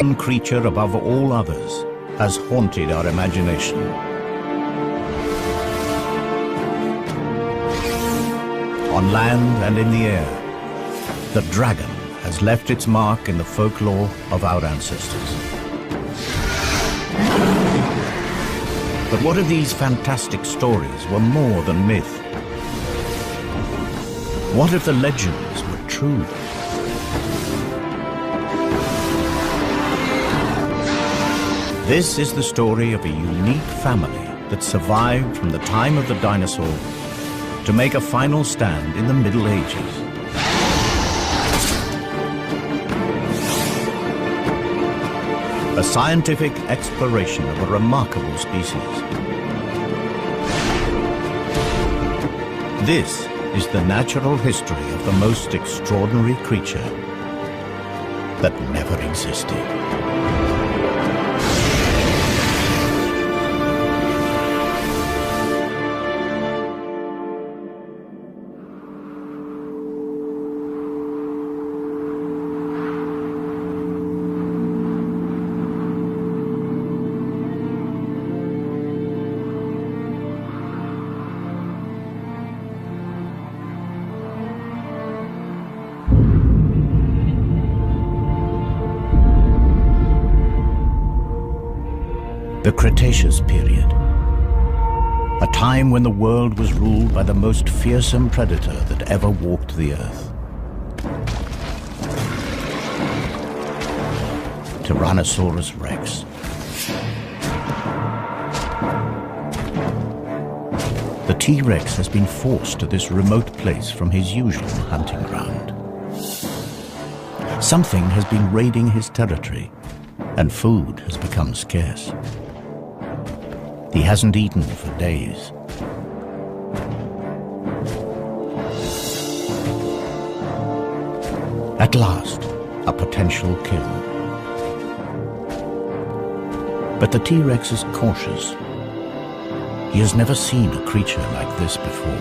One creature above all others has haunted our imagination. On land and in the air, the dragon has left its mark in the folklore of our ancestors. But what if these fantastic stories were more than myth? What if the legends were true? This is the story of a unique family that survived from the time of the dinosaur to make a final stand in the Middle Ages. A scientific exploration of a remarkable species. This is the natural history of the most extraordinary creature that never existed. The Cretaceous period, a time when the world was ruled by the most fearsome predator that ever walked the earth. Tyrannosaurus Rex. The T-Rex has been forced to this remote place from his usual hunting ground. Something has been raiding his territory, and food has become scarce. He hasn't eaten for days. At last, a potential kill. But the T-Rex is cautious. He has never seen a creature like this before.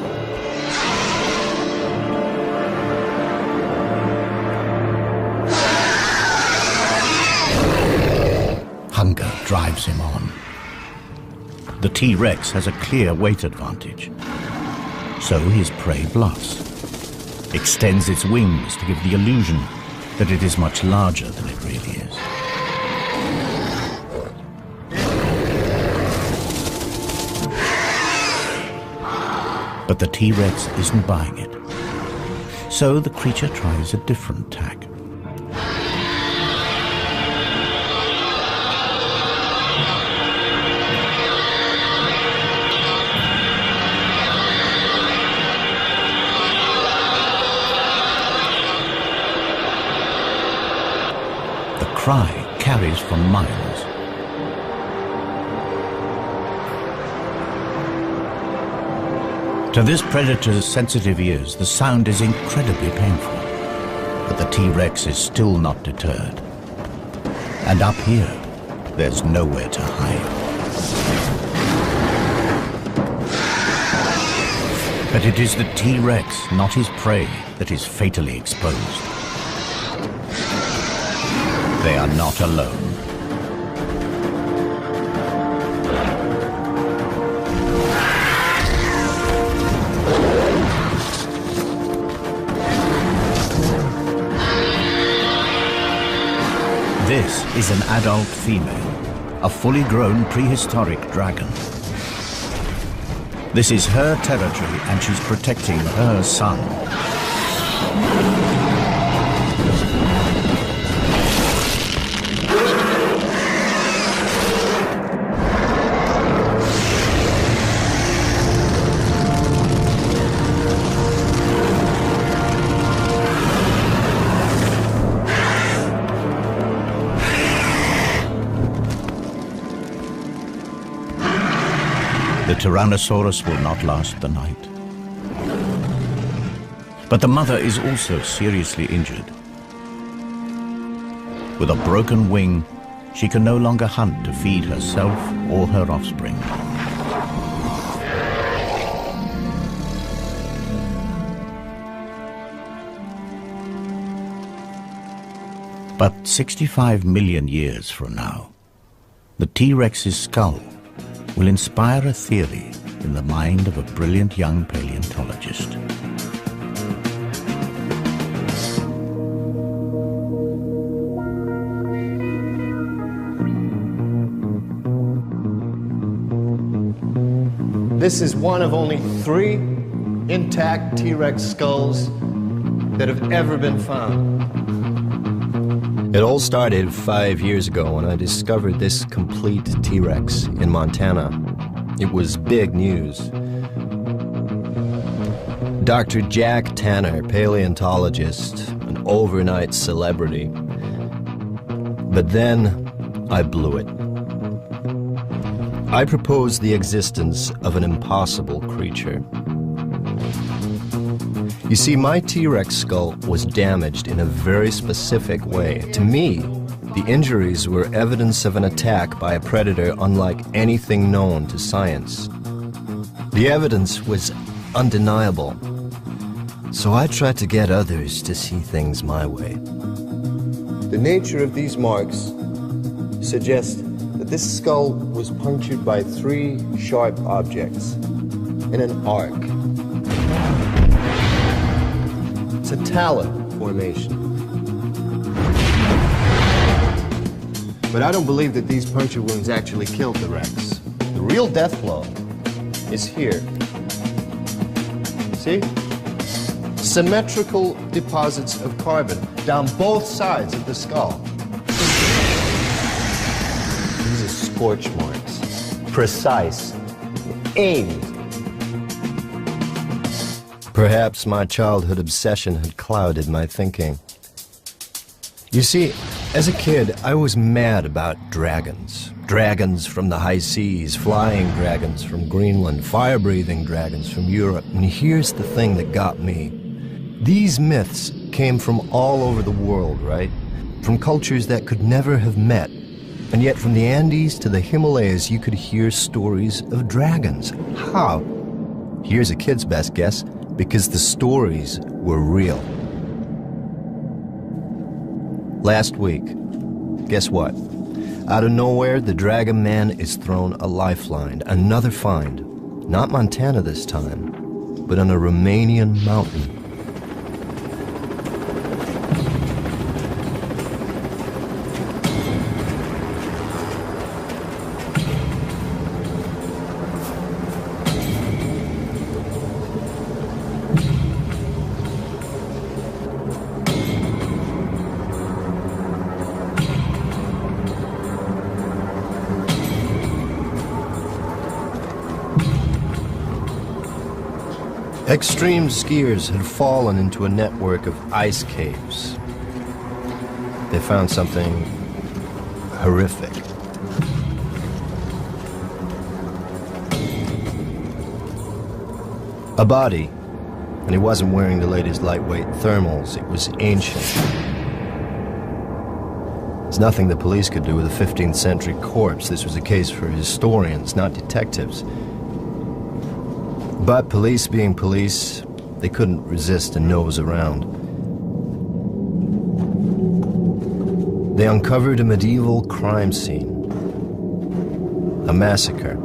Hunger drives him on. The T-Rex has a clear weight advantage. So his prey bluffs, extends its wings to give the illusion that it is much larger than it really is. But the T-Rex isn't buying it. So the creature tries a different tack. The cry carries for miles. To this predator's sensitive ears, the sound is incredibly painful. But the T-Rex is still not deterred. And up here, there's nowhere to hide. But it is the T-Rex, not his prey, that is fatally exposed. They are not alone. This is an adult female, a fully grown prehistoric dragon. This is her territory and she's protecting her son. The Tyrannosaurus will not last the night. But the mother is also seriously injured. With a broken wing, she can no longer hunt to feed herself or her offspring. But 65 million years from now, the T-Rex's skull will inspire a theory in the mind of a brilliant young paleontologist. This is one of only 3 intact T-Rex skulls that have ever been found. It all started 5 years ago when I discovered this complete T-Rex in Montana. It was big news. Dr. Jack Tanner, paleontologist, an overnight celebrity. But then I blew it. I proposed the existence of an impossible creature. You see, my T-Rex skull was damaged in a very specific way. To me, the injuries were evidence of an attack by a predator unlike anything known to science. The evidence was undeniable. So I tried to get others to see things my way. The nature of these marks suggests that this skull was punctured by 3 sharp objects in an arc. It's a talon formation. But I don't believe that these puncture wounds actually killed the Rex. The real death blow is here. See? Symmetrical deposits of carbon down both sides of the skull. These are scorch marks. Precise. Aimed. Perhaps my childhood obsession had clouded my thinking. You see, as a kid, I was mad about dragons. Dragons from the high seas, flying dragons from Greenland, fire-breathing dragons from Europe. And here's the thing that got me. These myths came from all over the world, right? From cultures that could never have met. And yet from the Andes to the Himalayas, you could hear stories of dragons. How? Here's a kid's best guess. Because the stories were real. Last week, guess what? Out of nowhere, the Dragon Man is thrown a lifeline. Another find. Not Montana this time, but on a Romanian mountain. Extreme skiers had fallen into a network of ice caves. They found something horrific. A body, and he wasn't wearing the latest lightweight thermals. It was ancient. There's nothing the police could do with a 15th century corpse. This was a case for historians, not detectives. But police being police, they couldn't resist a nose around. They uncovered a medieval crime scene. A massacre.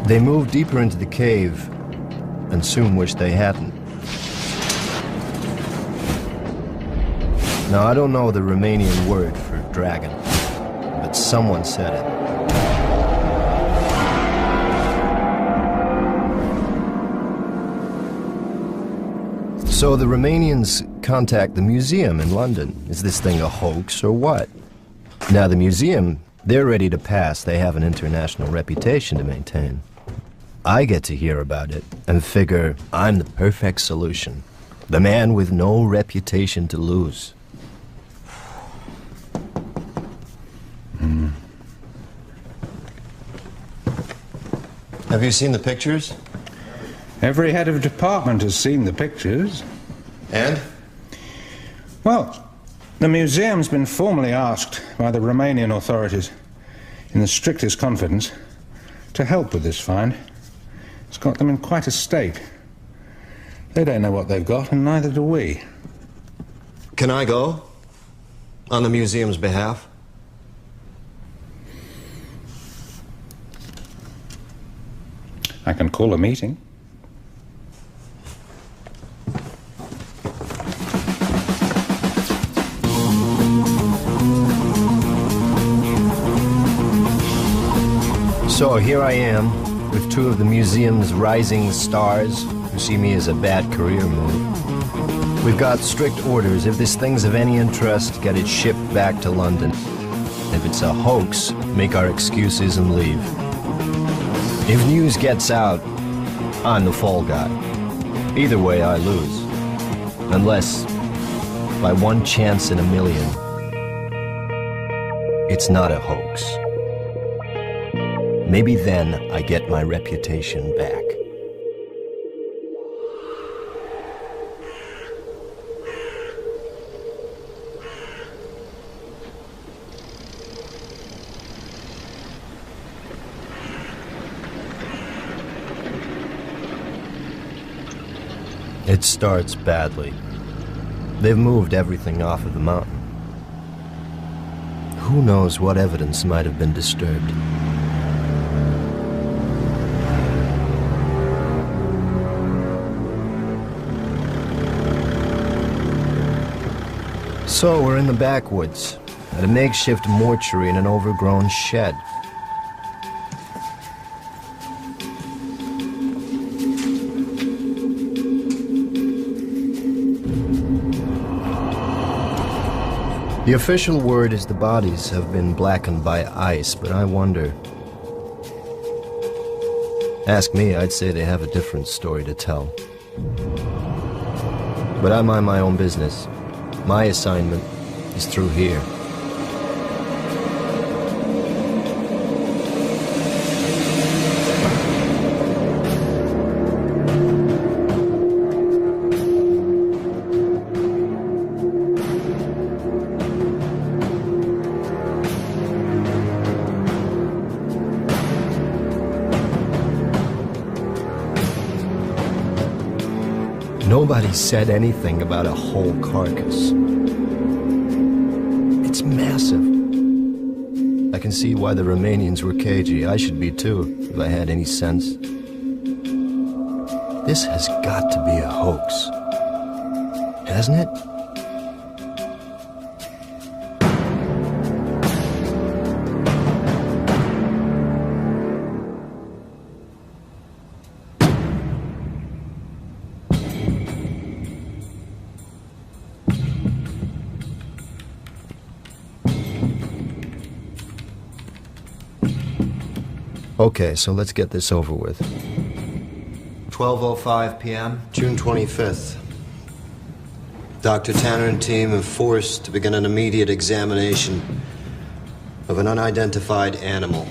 They moved deeper into the cave and soon wished they hadn't. Now, I don't know the Romanian word for dragon, but someone said it. So the Romanians contact the museum in London. Is this thing a hoax or what? Now, the museum, they're ready to pass. They have an international reputation to maintain. I get to hear about it and figure I'm the perfect solution. The man with no reputation to lose. Have you seen the pictures? Every head of department has seen the pictures. And? Well, the museum's been formally asked by the Romanian authorities, in the strictest confidence, to help with this find. It's got them in quite a state. They don't know what they've got, and neither do we. Can I go? On the museum's behalf? I can call a meeting. So here I am, with two of the museum's rising stars who see me as a bad career move. We've got strict orders. If this thing's of any interest, get it shipped back to London. If it's a hoax, make our excuses and leave. If news gets out, I'm the fall guy. Either way, I lose. Unless, by one chance in a million, it's not a hoax. Maybe then I get my reputation back. It starts badly. They've moved everything off of the mountain. Who knows what evidence might have been disturbed? So we're in the backwoods, at a makeshift mortuary in an overgrown shed. The official word is the bodies have been blackened by ice, but I wonder. Ask me, I'd say they have a different story to tell. But I mind my own business. My assignment is through here. Nobody said anything about a whole carcass. It's massive. I can see why the Romanians were cagey. I should be too, if I had any sense. This has got to be a hoax. Hasn't it? Okay, so let's get this over with. 12:05 p.m., June 25th. Dr. Tanner and team have forced to begin an immediate examination of an unidentified animal.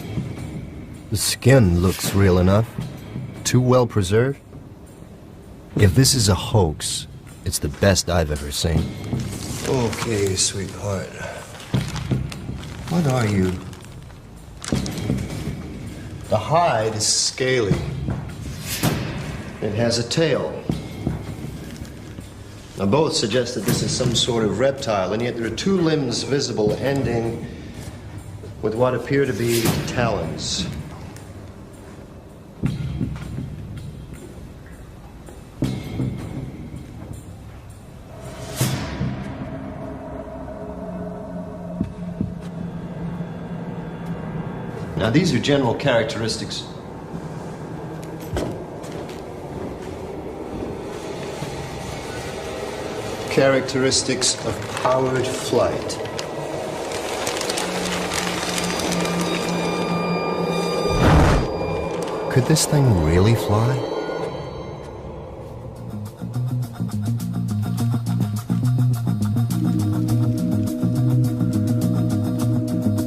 The skin looks real enough. Too well preserved. If this is a hoax, it's the best I've ever seen. Okay, sweetheart. What are you? The hide is scaly. It has a tail. Now, both suggest that this is some sort of reptile, and yet there are two limbs visible ending with what appear to be talons. Now, these are general characteristics. Characteristics of powered flight. Could this thing really fly?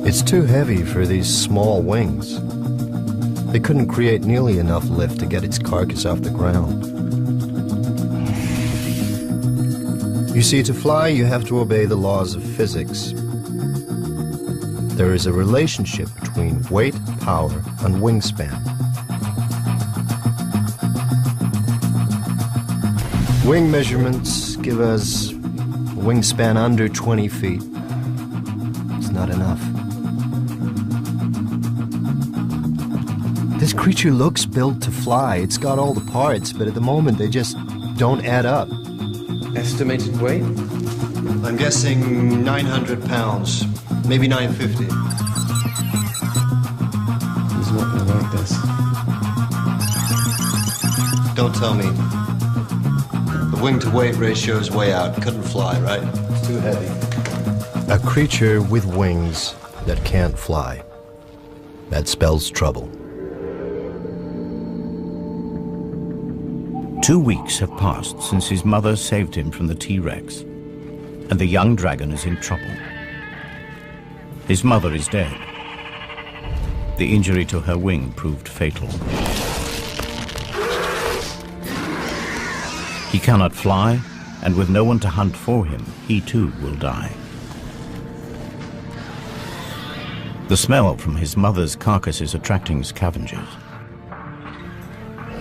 It's too heavy for these small wings. They couldn't create nearly enough lift to get its carcass off the ground. You see, to fly, you have to obey the laws of physics. There is a relationship between weight, power, and wingspan. Wing measurements give us a wingspan under 20 feet. It's not enough. This creature looks built to fly. It's got all the parts, but at the moment they just don't add up. Estimated weight? I'm guessing 900 pounds, maybe 950. He's not gonna like this. Don't tell me. The wing-to-weight ratio is way out. Couldn't fly, right? It's too heavy. A creature with wings that can't fly. That spells trouble. 2 weeks have passed since his mother saved him from the T-Rex, and the young dragon is in trouble. His mother is dead. The injury to her wing proved fatal. He cannot fly, and with no one to hunt for him, he too will die. The smell from his mother's carcass is attracting scavengers.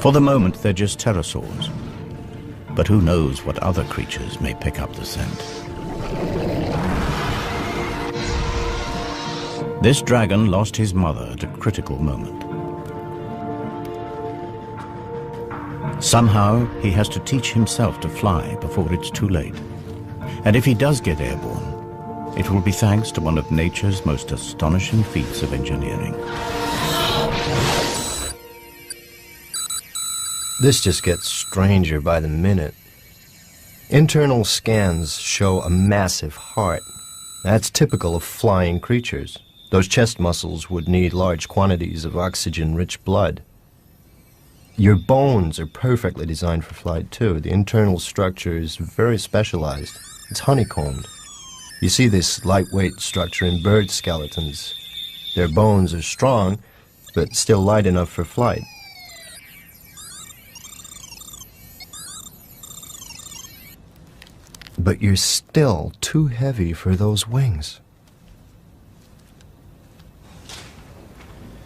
For the moment, they're just pterosaurs. But who knows what other creatures may pick up the scent. This dragon lost his mother at a critical moment. Somehow, he has to teach himself to fly before it's too late. And if he does get airborne, it will be thanks to one of nature's most astonishing feats of engineering. This just gets stranger by the minute. Internal scans show a massive heart. That's typical of flying creatures. Those chest muscles would need large quantities of oxygen-rich blood. Your bones are perfectly designed for flight, too. The internal structure is very specialized. It's honeycombed. You see this lightweight structure in bird skeletons. Their bones are strong, but still light enough for flight. But you're still too heavy for those wings.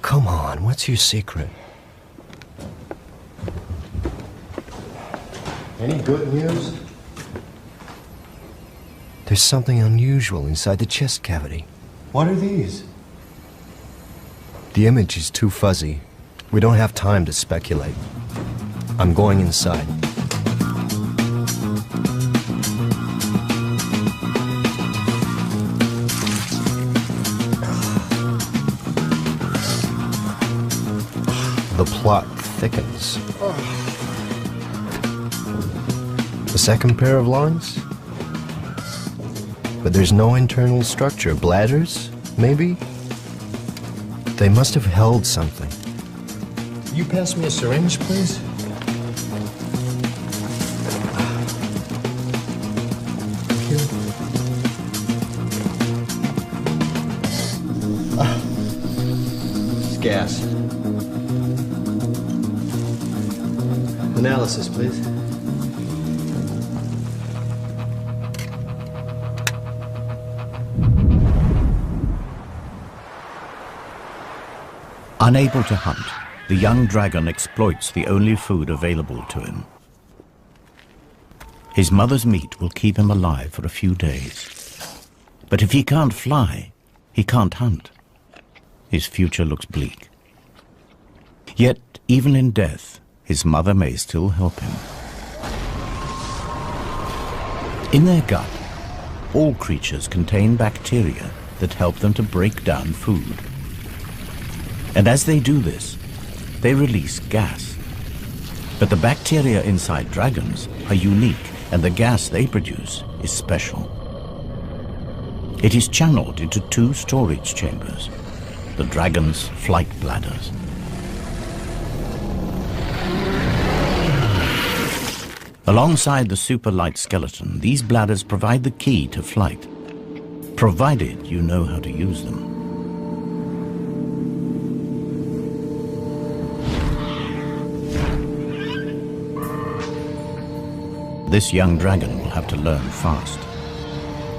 Come on, what's your secret? Any good news? There's something unusual inside the chest cavity. What are these? The image is too fuzzy. We don't have time to speculate. I'm going inside. The plot thickens. A second pair of lungs? But there's no internal structure. Bladders, maybe? They must have held something. You pass me a syringe, please? Thank you. It's gas. Analysis, please. Unable to hunt, the young dragon exploits the only food available to him. His mother's meat will keep him alive for a few days. But if he can't fly, he can't hunt. His future looks bleak. Yet, even in death, his mother may still help him. In their gut, all creatures contain bacteria that help them to break down food. And as they do this, they release gas. But the bacteria inside dragons are unique, and the gas they produce is special. It is channeled into 2 storage chambers, the dragon's flight bladders. Alongside the super light skeleton, these bladders provide the key to flight, provided you know how to use them. this young dragon will have to learn fast.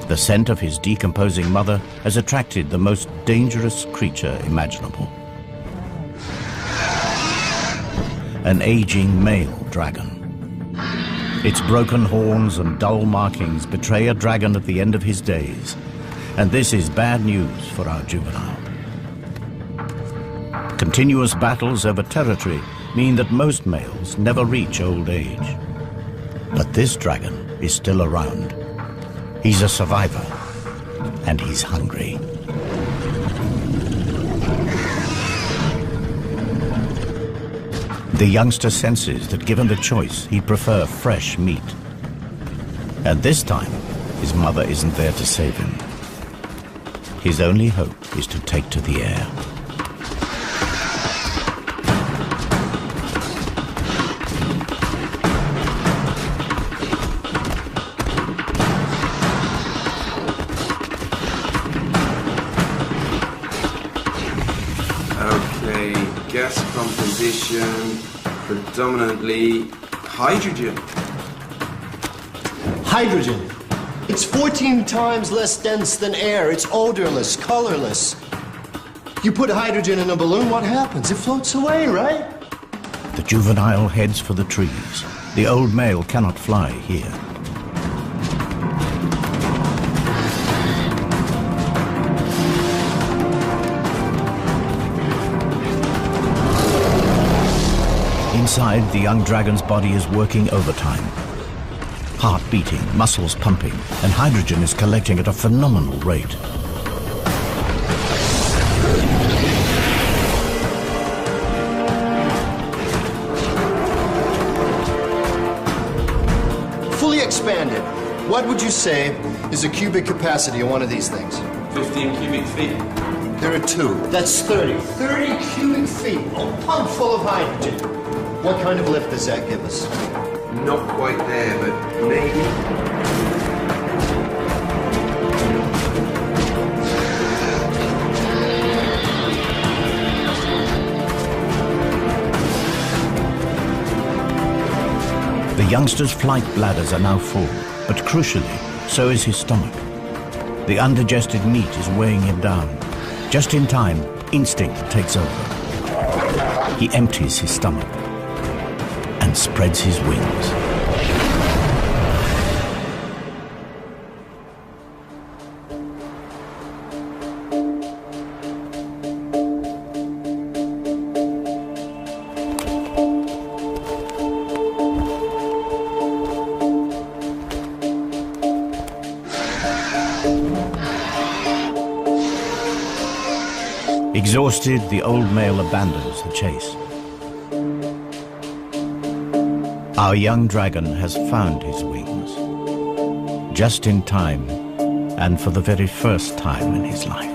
The scent of his decomposing mother has attracted the most dangerous creature imaginable. An aging male dragon. Its broken horns and dull markings betray a dragon at the end of his days, and this is bad news for our juvenile. Continuous battles over territory mean that most males never reach old age. But this dragon is still around. He's a survivor, and he's hungry. The youngster senses that given the choice, he'd prefer fresh meat. And this time, his mother isn't there to save him. His only hope is to take to the air. Gas composition, predominantly hydrogen. Hydrogen. It's 14 times less dense than air. It's odorless, colorless. You put hydrogen in a balloon, what happens? It floats away, right? The juvenile heads for the trees. The old male cannot fly here. Inside, the young dragon's body is working overtime. Heart beating, muscles pumping, and hydrogen is collecting at a phenomenal rate. Fully expanded. What would you say is the cubic capacity of one of these things? 15 cubic feet. There are two. That's 30. 30 cubic feet, a pump full of hydrogen. What kind of lift does that give us? Not quite there, but maybe. The youngster's flight bladders are now full, but crucially, so is his stomach. The undigested meat is weighing him down. Just in time, instinct takes over. He empties his stomach and spreads his wings. Exhausted, the old male abandons the chase. Our young dragon has found his wings, just in time and for the very first time in his life.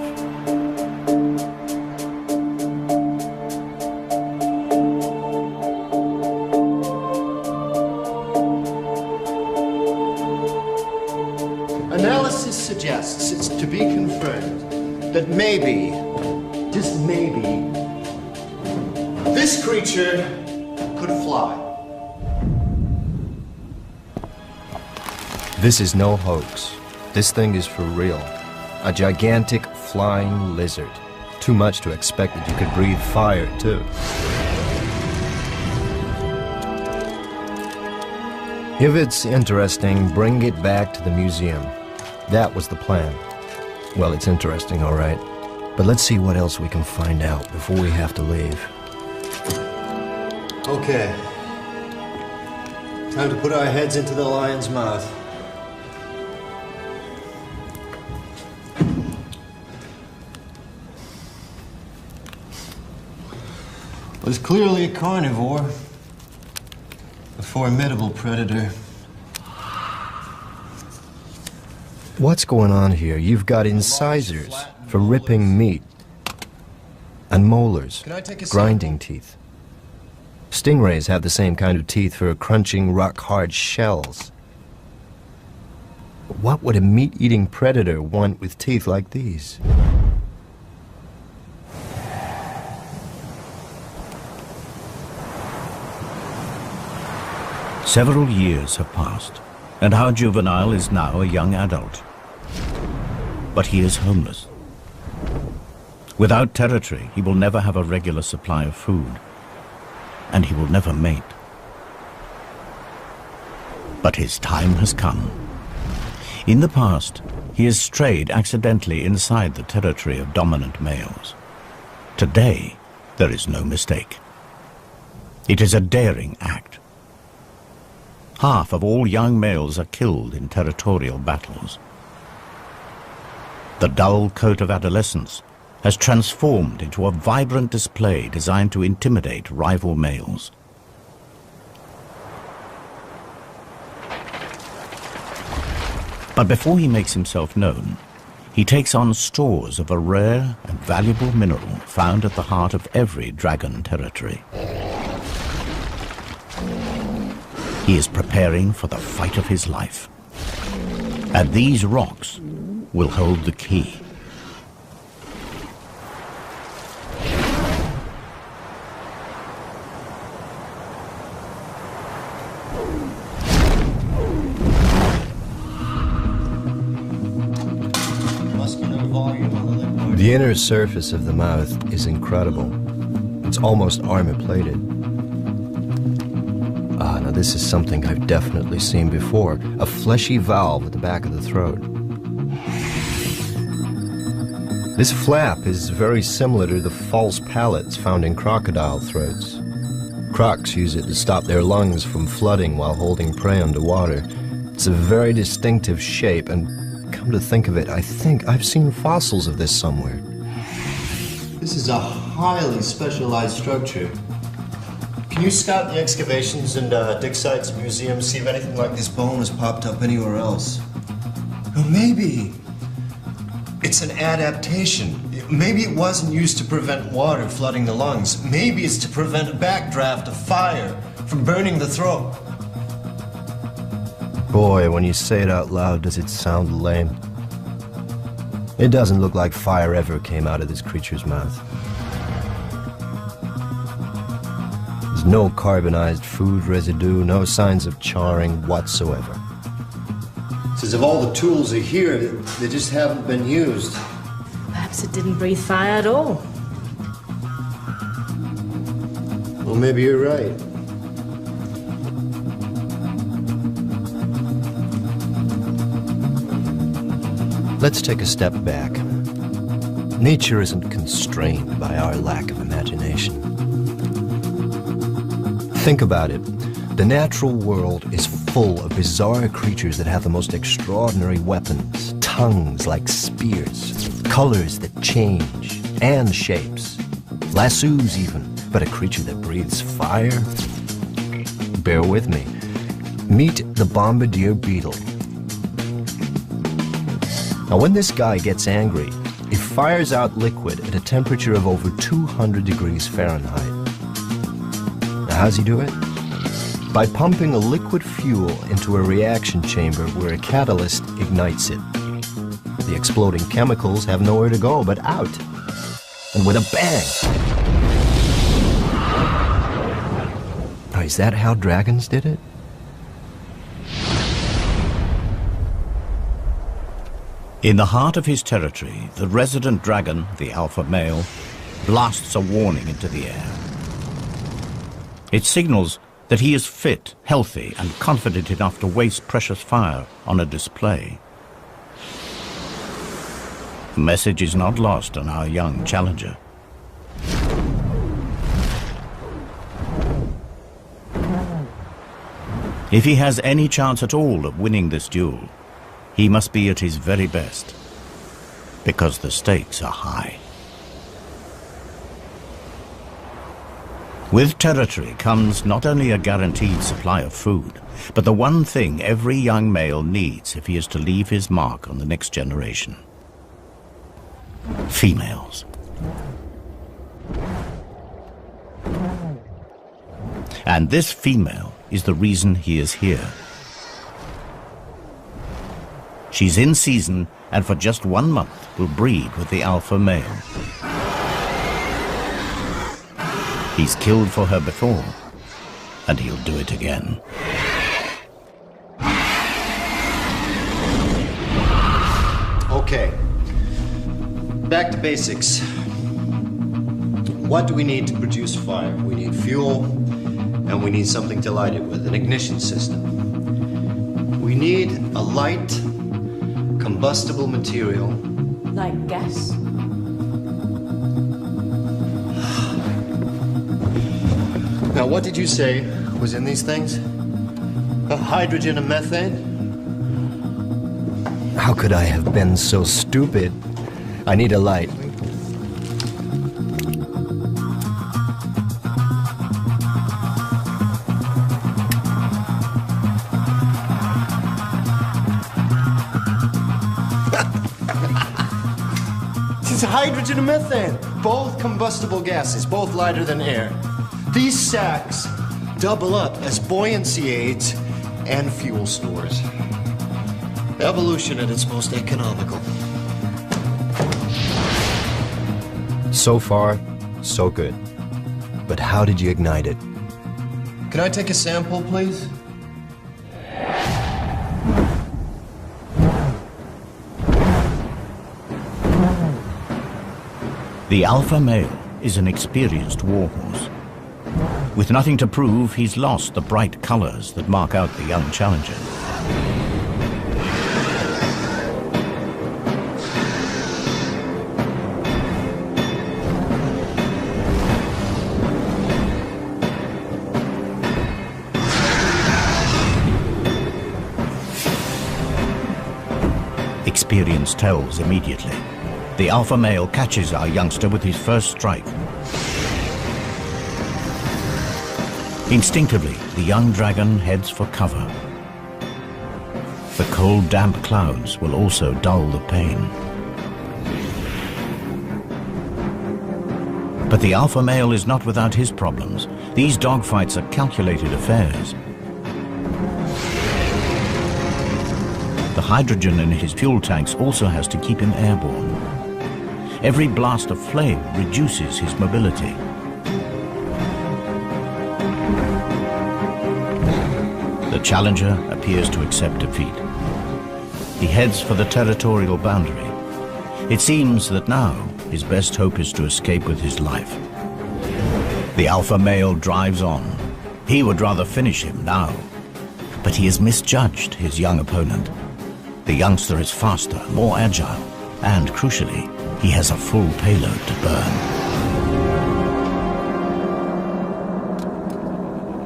Analysis suggests, it's to be confirmed, that maybe, just maybe, this creature could fly. This is no hoax. This thing is for real. A gigantic flying lizard. Too much to expect that you could breathe fire, too. If it's interesting, bring it back to the museum. That was the plan. Well, it's interesting, all right. But let's see what else we can find out before we have to leave. Okay. Time to put our heads into the lion's mouth. Was clearly a carnivore, a formidable predator. What's going on here? You've got incisors for ripping meat and molars, grinding teeth. Stingrays have the same kind of teeth for crunching rock-hard shells. What would a meat-eating predator want with teeth like these? Several years have passed. and our juvenile is now a young adult. But he is homeless. Without territory, he will never have a regular supply of food, and he will never mate. But his time has come. In the past, he has strayed accidentally inside the territory of dominant males. Today, there is no mistake. It is a daring act. Half of all young males are killed in territorial battles. The dull coat of adolescence has transformed into a vibrant display designed to intimidate rival males. But before he makes himself known, he takes on stores of a rare and valuable mineral found at the heart of every dragon territory. He is preparing for the fight of his life. And these rocks will hold the key. The inner surface of the mouth is incredible. It's almost armor-plated. Now this is something I've definitely seen before. A fleshy valve at the back of the throat. This flap is very similar to the false palates found in crocodile throats. Crocs use it to stop their lungs from flooding while holding prey underwater. It's a very distinctive shape, and come to think of it, I think I've seen fossils of this somewhere. This is a highly specialized structure. Can you scout the excavations and dig sites, museums, see if anything like this bone has popped up anywhere else? Or maybe it's an adaptation. Maybe it wasn't used to prevent water flooding the lungs. Maybe it's to prevent a backdraft of fire from burning the throat. Boy, when you say it out loud, does it sound lame. It doesn't look like fire ever came out of this creature's mouth. There's no carbonized food residue, no signs of charring whatsoever. It's as if all the tools are here, they just haven't been used. Perhaps it didn't breathe fire at all. Well, maybe you're right. Let's take a step back. Nature isn't constrained by our lack of imagination. Think about it. The natural world is full of bizarre creatures that have the most extraordinary weapons, tongues like spears, colors that change, and shapes. Lassos even, but a creature that breathes fire? Bear with me. Meet the bombardier beetle. Now, when this guy gets angry, he fires out liquid at a temperature of over 200 degrees Fahrenheit. Now, how's he do it? By pumping a liquid fuel into a reaction chamber where a catalyst ignites it. The exploding chemicals have nowhere to go but out. And with a bang! Now, is that how dragons did it? In the heart of his territory, the resident dragon, the alpha male, blasts a warning into the air. It signals that he is fit, healthy, and confident enough to waste precious fire on a display. The message is not lost on our young challenger. If he has any chance at all of winning this duel, he must be at his very best, because the stakes are high. With territory comes not only a guaranteed supply of food, but the one thing every young male needs if he is to leave his mark on the next generation: females. And this female is the reason he is here. She's in season, and for just 1 month will breed with the alpha male. He's killed for her before, and he'll do it again. Okay. Back to basics. What do we need to produce fire? We need fuel, and we need something to light it with, an ignition system. We need a light, combustible material. Like gas? Now, what did you say was in these things? Hydrogen and methane? How could I have been so stupid? I need a light. It's hydrogen and methane, both combustible gases, both lighter than air. These sacks double up as buoyancy aids and fuel stores. Evolution at its most economical. So far, so good. But how did you ignite it? Can I take a sample, please? The alpha male is an experienced warhorse. With nothing to prove, he's lost the bright colors that mark out the young challenger. Experience tells immediately. The alpha male catches our youngster with his first strike. Instinctively, the young dragon heads for cover. The cold, damp clouds will also dull the pain. But the alpha male is not without his problems. These dogfights are calculated affairs. The hydrogen in his fuel tanks also has to keep him airborne. Every blast of flame reduces his mobility. The challenger appears to accept defeat. He heads for the territorial boundary. It seems that now his best hope is to escape with his life. The alpha male drives on. He would rather finish him now. But he has misjudged his young opponent. The youngster is faster, more agile, and crucially, he has a full payload to burn.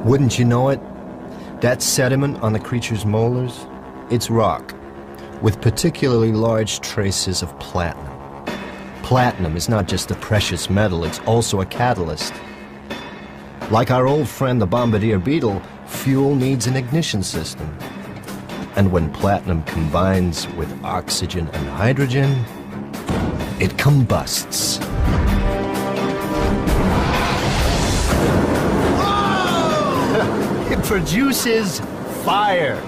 Wouldn't you know it? That sediment on the creature's molars, it's rock, with particularly large traces of platinum. Platinum is not just a precious metal, it's also a catalyst. Like our old friend the bombardier beetle, fuel needs an ignition system. And when platinum combines with oxygen and hydrogen, it combusts. It produces fire.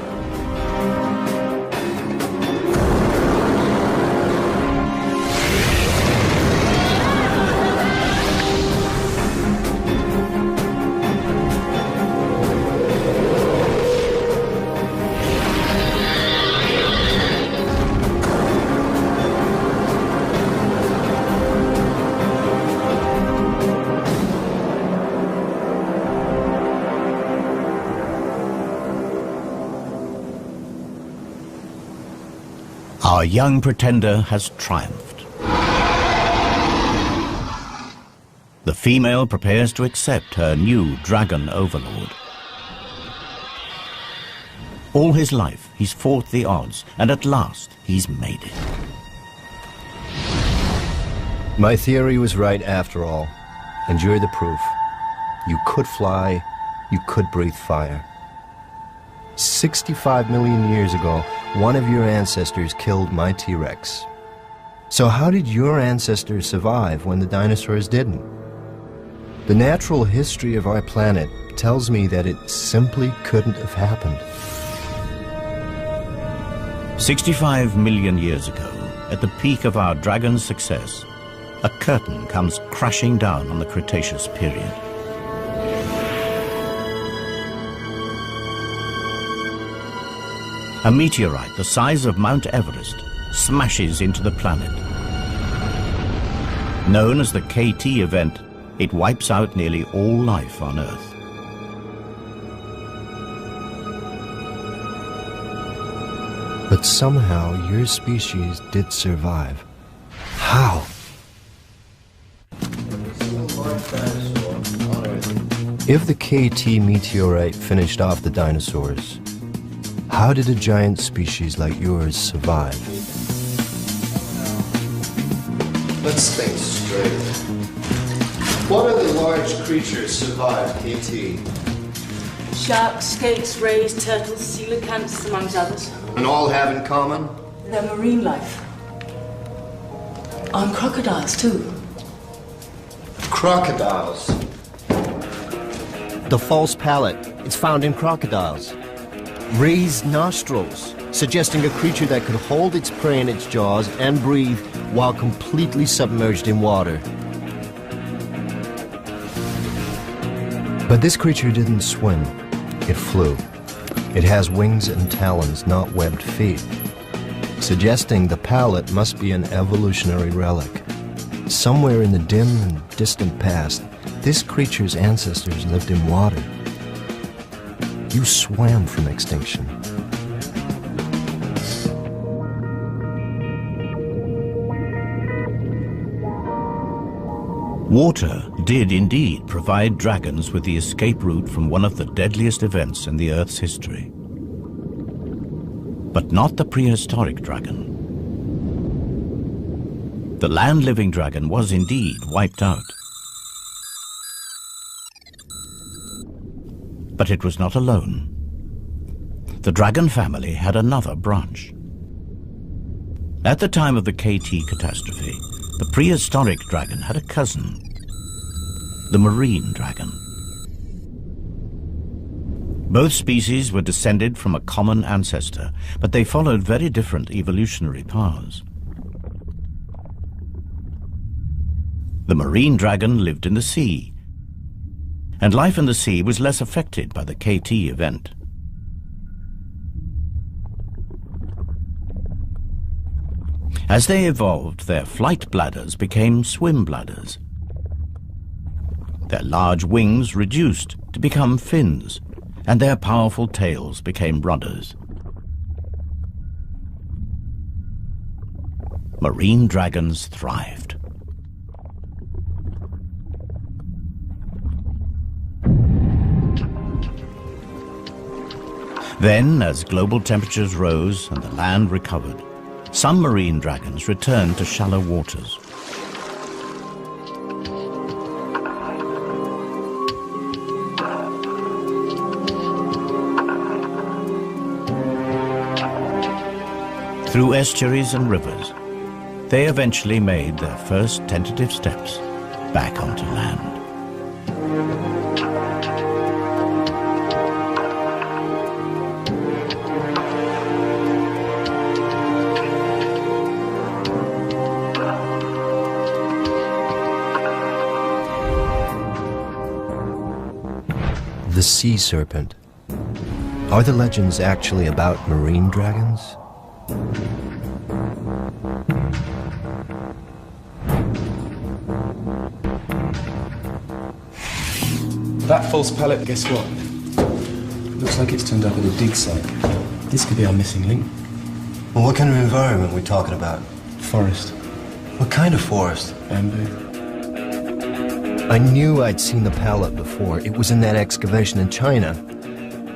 Our young pretender has triumphed. The female prepares to accept her new dragon overlord. All his life, he's fought the odds, and at last, he's made it. My theory was right after all, and you're the proof. You could fly, you could breathe fire. 65 million years ago, one of your ancestors killed my T-Rex. So how did your ancestors survive when the dinosaurs didn't? The natural history of our planet tells me that it simply couldn't have happened. 65 million years ago, at the peak of our dragon's success, a curtain comes crashing down on the Cretaceous period. A meteorite the size of Mount Everest smashes into the planet. Known as the KT event, it wipes out nearly all life on Earth. But somehow your species did survive. How? If the KT meteorite finished off the dinosaurs, how did a giant species like yours survive? Let's think straight. What other large creatures survived KT? Sharks, skates, rays, turtles, coelacanths, amongst others. And all have in common? Their marine life. On crocodiles, too. Crocodiles. The false palate, it's found in crocodiles. Raised nostrils, suggesting a creature that could hold its prey in its jaws and breathe while completely submerged in water. But this creature didn't swim, it flew. It has wings and talons, not webbed feet, suggesting the palate must be an evolutionary relic. Somewhere in the dim and distant past, this creature's ancestors lived in water. You swam from extinction. Water did indeed provide dragons with the escape route from one of the deadliest events in the Earth's history. But not the prehistoric dragon. The land-living dragon was indeed wiped out. But it was not alone. The dragon family had another branch. At the time of the KT catastrophe, the prehistoric dragon had a cousin, the marine dragon. Both species were descended from a common ancestor, but they followed very different evolutionary paths. The marine dragon lived in the sea, and life in the sea was less affected by the KT event. As they evolved, their flight bladders became swim bladders. Their large wings reduced to become fins, and their powerful tails became rudders. Marine dragons thrived. Then, as global temperatures rose and the land recovered, some marine dragons returned to shallow waters. Through estuaries and rivers, they eventually made their first tentative steps back onto land. The sea serpent. Are the legends actually about marine dragons? That false pallet, guess what? Looks like it's turned up at a dig site. This could be our missing link. Well, what kind of environment are we talking about? Forest. What kind of forest? Bamboo. I knew I'd seen the pallet before. It was in that excavation in China.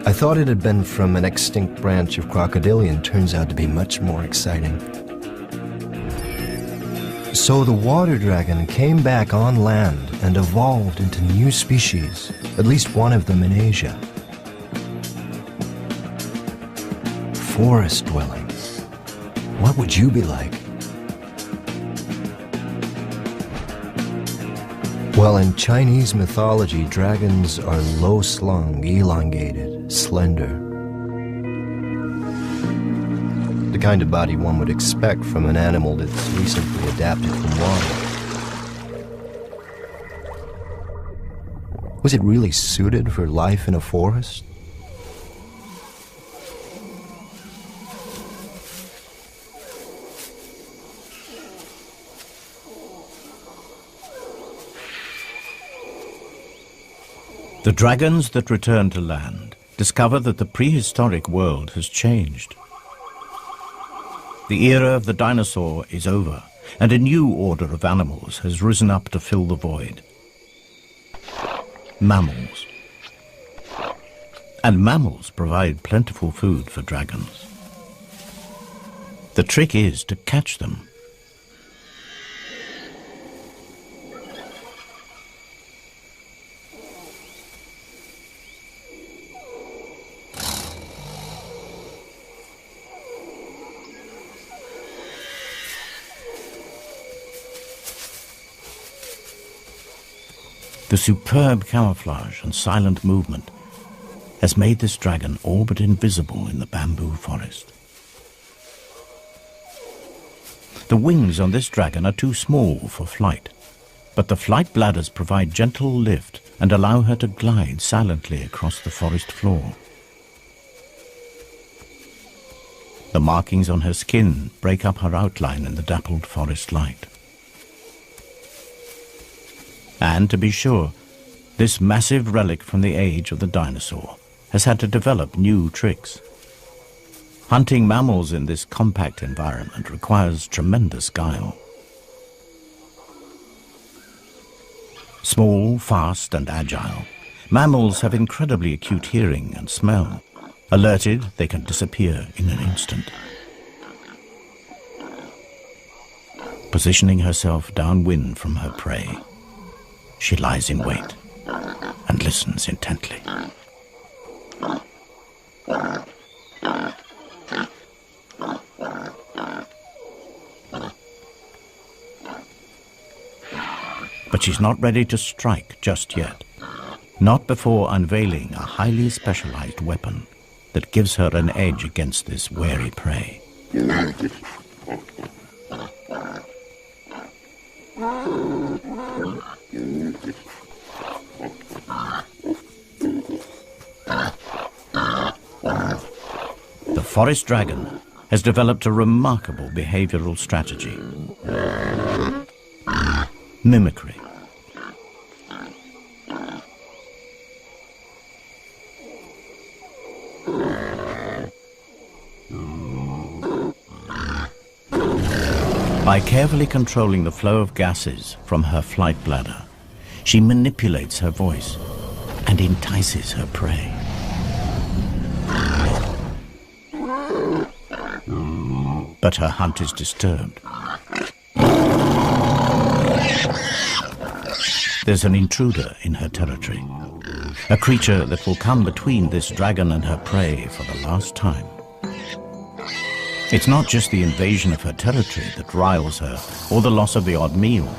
I thought it had been from an extinct branch of crocodilian. Turns out to be much more exciting. So the water dragon came back on land and evolved into new species, at least one of them in Asia. Forest dwelling. What would you be like? Well, in Chinese mythology, dragons are low-slung, elongated, slender. The kind of body one would expect from an animal that's recently adapted from water. Was it really suited for life in a forest? The dragons that return to land discover that the prehistoric world has changed. The era of the dinosaur is over, and a new order of animals has risen up to fill the void. Mammals. And mammals provide plentiful food for dragons. The trick is to catch them. The superb camouflage and silent movement has made this dragon all but invisible in the bamboo forest. The wings on this dragon are too small for flight, but the flight bladders provide gentle lift and allow her to glide silently across the forest floor. The markings on her skin break up her outline in the dappled forest light. And to be sure, this massive relic from the age of the dinosaur has had to develop new tricks. Hunting mammals in this compact environment requires tremendous guile. Small, fast, and agile, mammals have incredibly acute hearing and smell. Alerted, they can disappear in an instant. Positioning herself downwind from her prey, she lies in wait and listens intently. But she's not ready to strike just yet. Not before unveiling a highly specialized weapon that gives her an edge against this wary prey. The forest dragon has developed a remarkable behavioral strategy. Mimicry. By carefully controlling the flow of gases from her flight bladder, she manipulates her voice and entices her prey. But her hunt is disturbed. There's an intruder in her territory, a creature that will come between this dragon and her prey for the last time. It's not just the invasion of her territory that riles her, or the loss of the odd meal.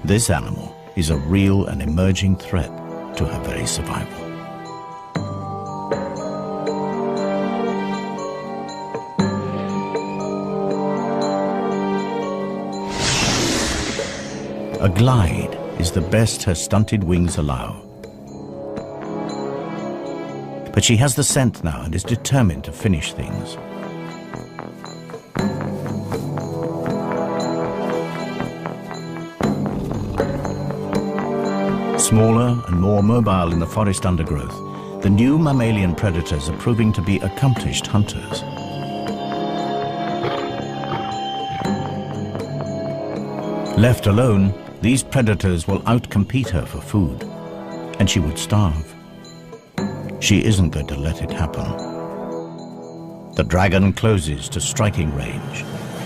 This animal is a real and emerging threat to her very survival. A glide is the best her stunted wings allow. But she has the scent now and is determined to finish things. Smaller and more mobile in the forest undergrowth, the new mammalian predators are proving to be accomplished hunters. Left alone, these predators will outcompete her for food, and she would starve. She isn't going to let it happen. The dragon closes to striking range.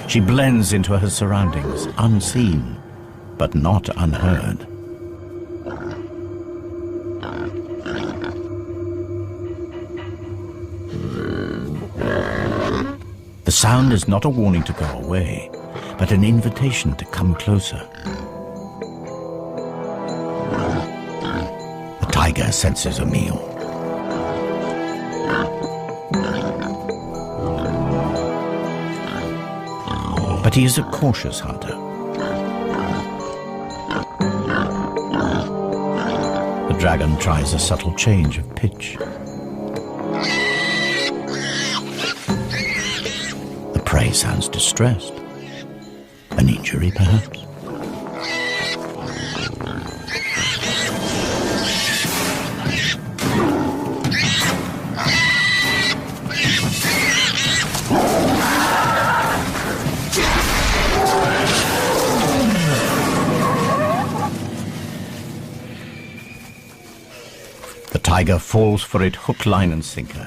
She blends into her surroundings, unseen, but not unheard. The sound is not a warning to go away, but an invitation to come closer. The tiger senses a meal. But he is a cautious hunter. The dragon tries a subtle change of pitch. The prey sounds distressed. An injury, perhaps? The tiger falls for it hook, line and sinker.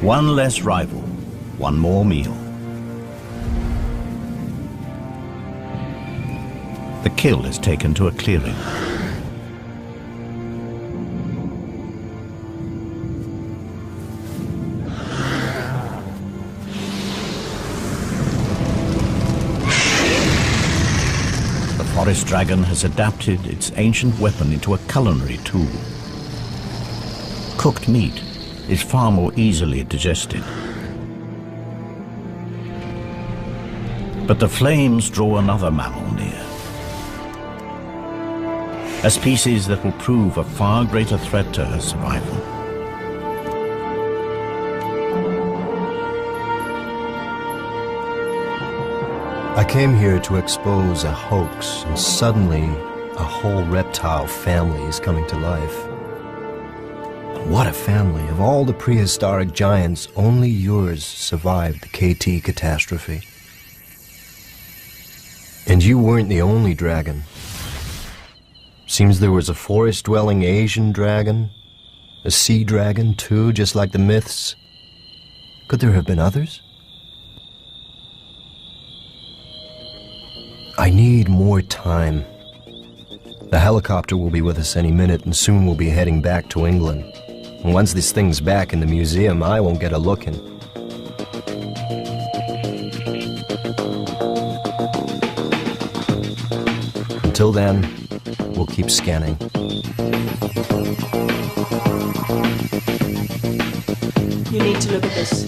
One less rival, one more meal. The kill is taken to a clearing. The forest dragon has adapted its ancient weapon into a culinary tool. Cooked meat is far more easily digested. But the flames draw another mammal near. A species that will prove a far greater threat to her survival. I came here to expose a hoax, and suddenly a whole reptile family is coming to life. What a family. Of all the prehistoric giants, only yours survived the KT catastrophe. And you weren't the only dragon. Seems there was a forest-dwelling Asian dragon, a sea dragon too, just like the myths. Could there have been others? I need more time. The helicopter will be with us any minute, and soon we'll be heading back to England. And once this thing's back in the museum, I won't get a look in. Until then, we'll keep scanning. You need to look at this.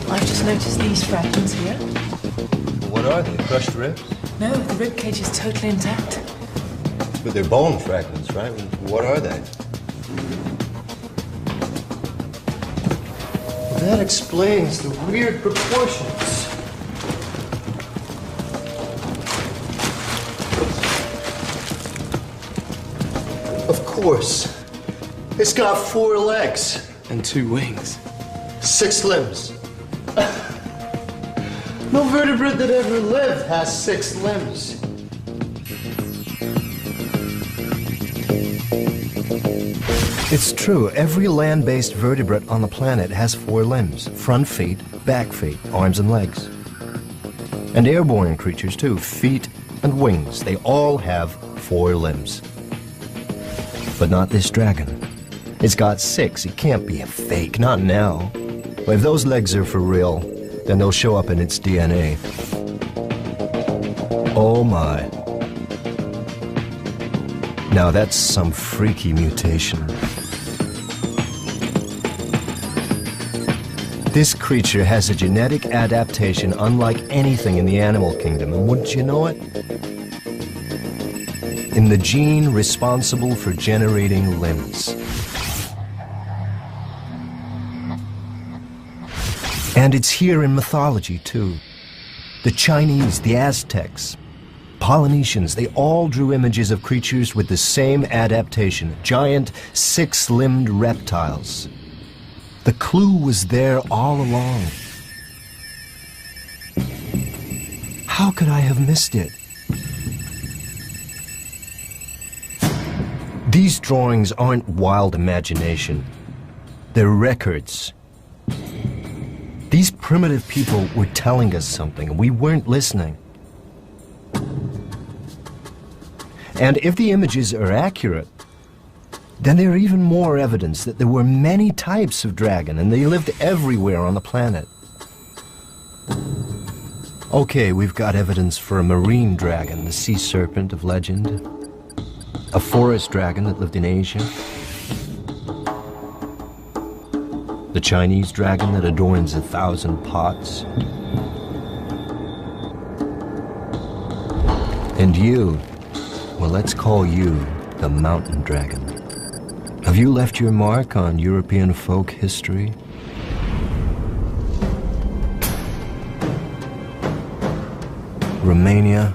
I've just noticed these fragments here. What are they? Crushed ribs? No, the rib cage is totally intact. But they're bone fragments, right? What are they? Well, that explains the weird proportions. Of course. It's got 4 legs. And 2 wings. 6 limbs. No vertebrate that ever lived has 6 limbs. It's true. Every land-based vertebrate on the planet has 4 limbs. Front feet, back feet, arms and legs. And airborne creatures too. Feet and wings. They all have 4 limbs. But not this dragon. It's got 6. It can't be a fake. Not now. But if those legs are for real, then they'll show up in its DNA. Oh my. Now that's some freaky mutation. This creature has a genetic adaptation unlike anything in the animal kingdom, and wouldn't you know it? In the gene responsible for generating limbs. And it's here in mythology, too. The Chinese, the Aztecs, Polynesians, they all drew images of creatures with the same adaptation, giant 6-limbed reptiles. The clue was there all along. How could I have missed it? These drawings aren't wild imagination. They're records. These primitive people were telling us something, and we weren't listening. And if the images are accurate, then there are even more evidence that there were many types of dragon, and they lived everywhere on the planet. Okay, we've got evidence for a marine dragon, the sea serpent of legend, a forest dragon that lived in Asia, the Chinese dragon that adorns 1,000 pots, and you, well, let's call you the mountain dragon. Have you left your mark on European folk history? Romania,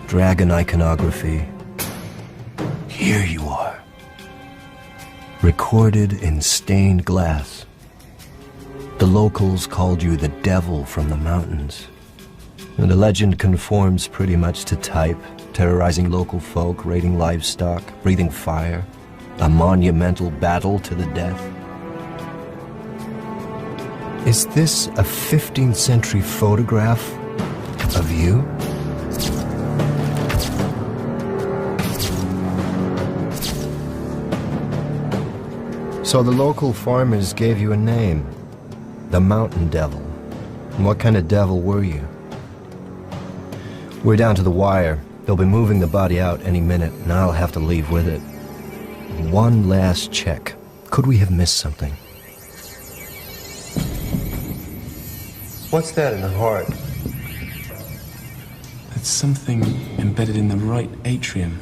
dragon iconography. Here you are, recorded in stained glass. The locals called you the devil from the mountains. And the legend conforms pretty much to type, terrorizing local folk, raiding livestock, breathing fire, a monumental battle to the death. Is this a 15th century photograph of you? So the local farmers gave you a name, the Mountain Devil. And what kind of devil were you? We're down to the wire. They'll be moving the body out any minute, and I'll have to leave with it. One last check. Could we have missed something? What's that in the heart? That's something embedded in the right atrium.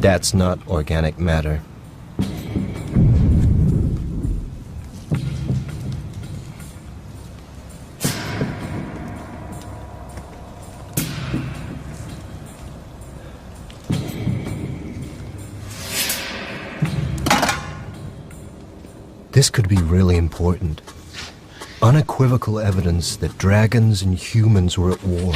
That's not organic matter. This could be really important. Unequivocal evidence that dragons and humans were at war.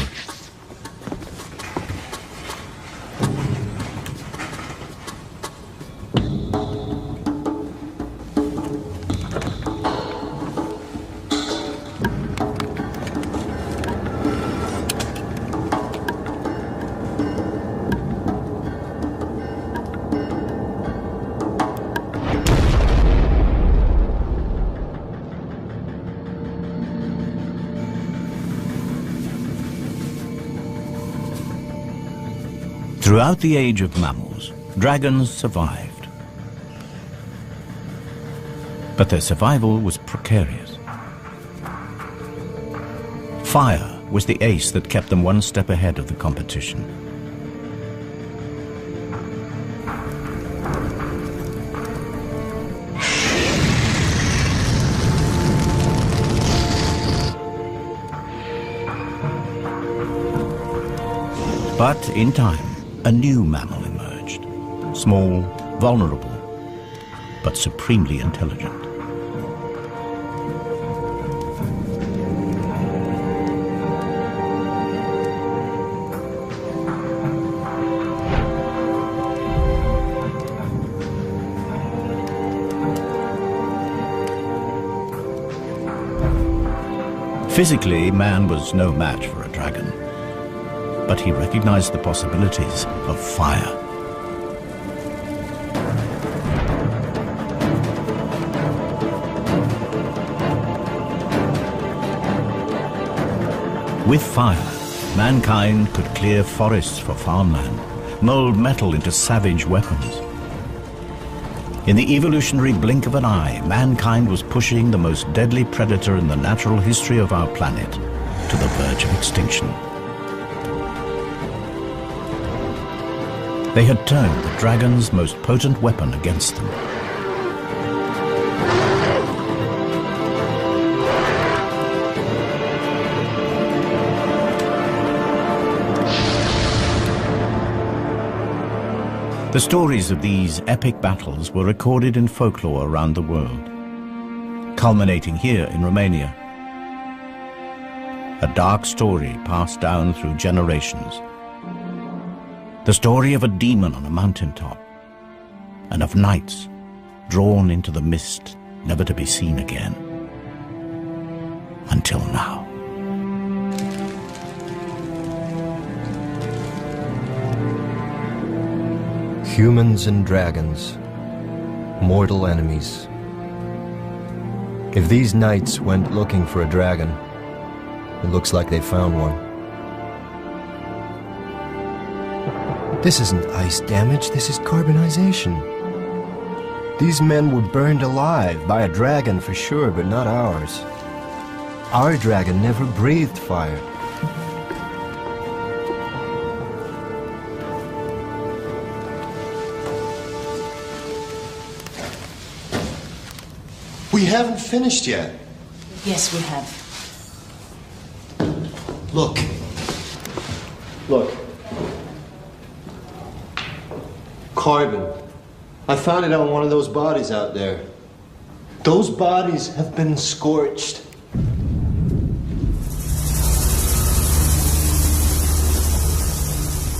Throughout the age of mammals, dragons survived. But their survival was precarious. Fire was the ace that kept them one step ahead of the competition. But in time, a new mammal emerged. Small, vulnerable, but supremely intelligent. Physically, man was no match for a dragon. But he recognized the possibilities of fire. With fire, mankind could clear forests for farmland, mold metal into savage weapons. In the evolutionary blink of an eye, mankind was pushing the most deadly predator in the natural history of our planet to the verge of extinction. They had turned the dragon's most potent weapon against them. The stories of these epic battles were recorded in folklore around the world, culminating here in Romania. A dark story passed down through generations. The story of a demon on a mountaintop, and of nights drawn into the mist, never to be seen again. Until now. Humans and dragons, mortal enemies. If these knights went looking for a dragon, it looks like they found one. This isn't ice damage, this is carbonization. These men were burned alive by a dragon for sure, but not ours. Our dragon never breathed fire. We haven't finished yet. Yes, we have. Look. Look. Carbon. I found it on one of those bodies out there. Those bodies have been scorched.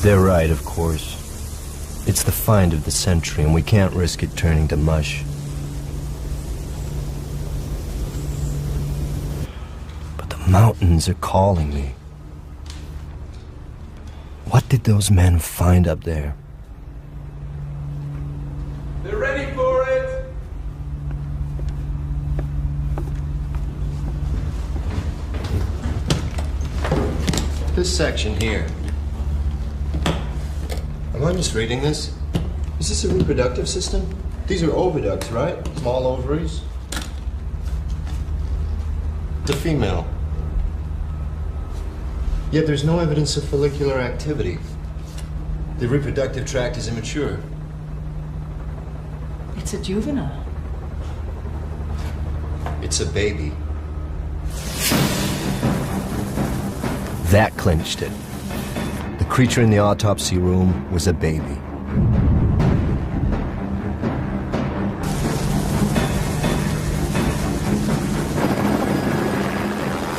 They're right, of course. It's the find of the century, and we can't risk it turning to mush. But the mountains are calling me. What did those men find up there? They're ready for it! This section here. Am I misreading this? Is this a reproductive system? These are oviducts, right? Small ovaries. The female. Yet there's no evidence of follicular activity. The reproductive tract is immature. It's a juvenile. It's a baby. That clinched it. The creature in the autopsy room was a baby.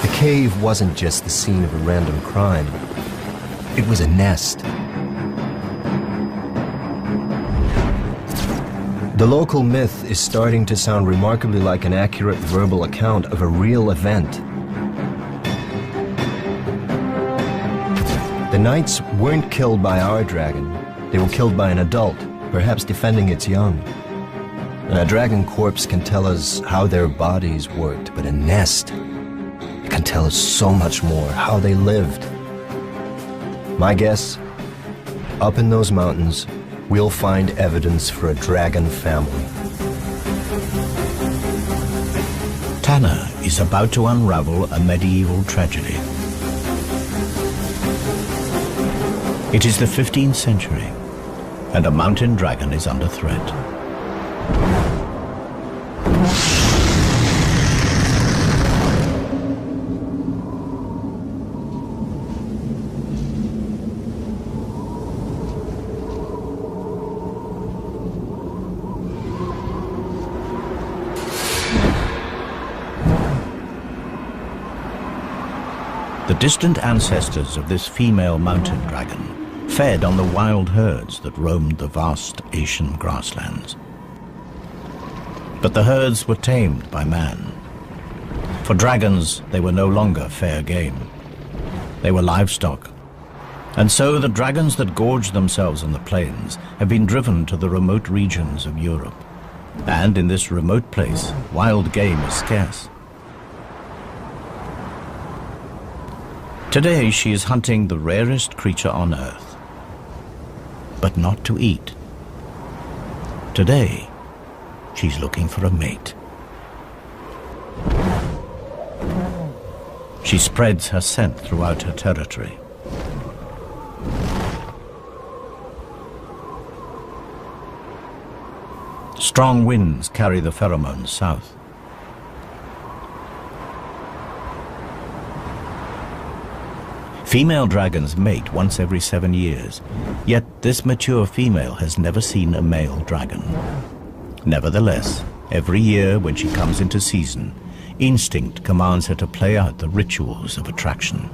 The cave wasn't just the scene of a random crime. It was a nest. The local myth is starting to sound remarkably like an accurate verbal account of a real event. The knights weren't killed by our dragon. They were killed by an adult, perhaps defending its young. And a dragon corpse can tell us how their bodies worked, but a nest, it can tell us so much more, how they lived. My guess, up in those mountains, we'll find evidence for a dragon family. Tanner is about to unravel a medieval tragedy. It is the 15th century, and a mountain dragon is under threat. The distant ancestors of this female mountain dragon fed on the wild herds that roamed the vast Asian grasslands. But the herds were tamed by man. For dragons, they were no longer fair game. They were livestock. And so the dragons that gorged themselves on the plains have been driven to the remote regions of Europe. And in this remote place, wild game is scarce. Today she is hunting the rarest creature on earth. But not to eat. Today, she's looking for a mate. She spreads her scent throughout her territory. Strong winds carry the pheromones south. Female dragons mate once every 7 years, yet this mature female has never seen a male dragon. Nevertheless, every year when she comes into season, instinct commands her to play out the rituals of attraction.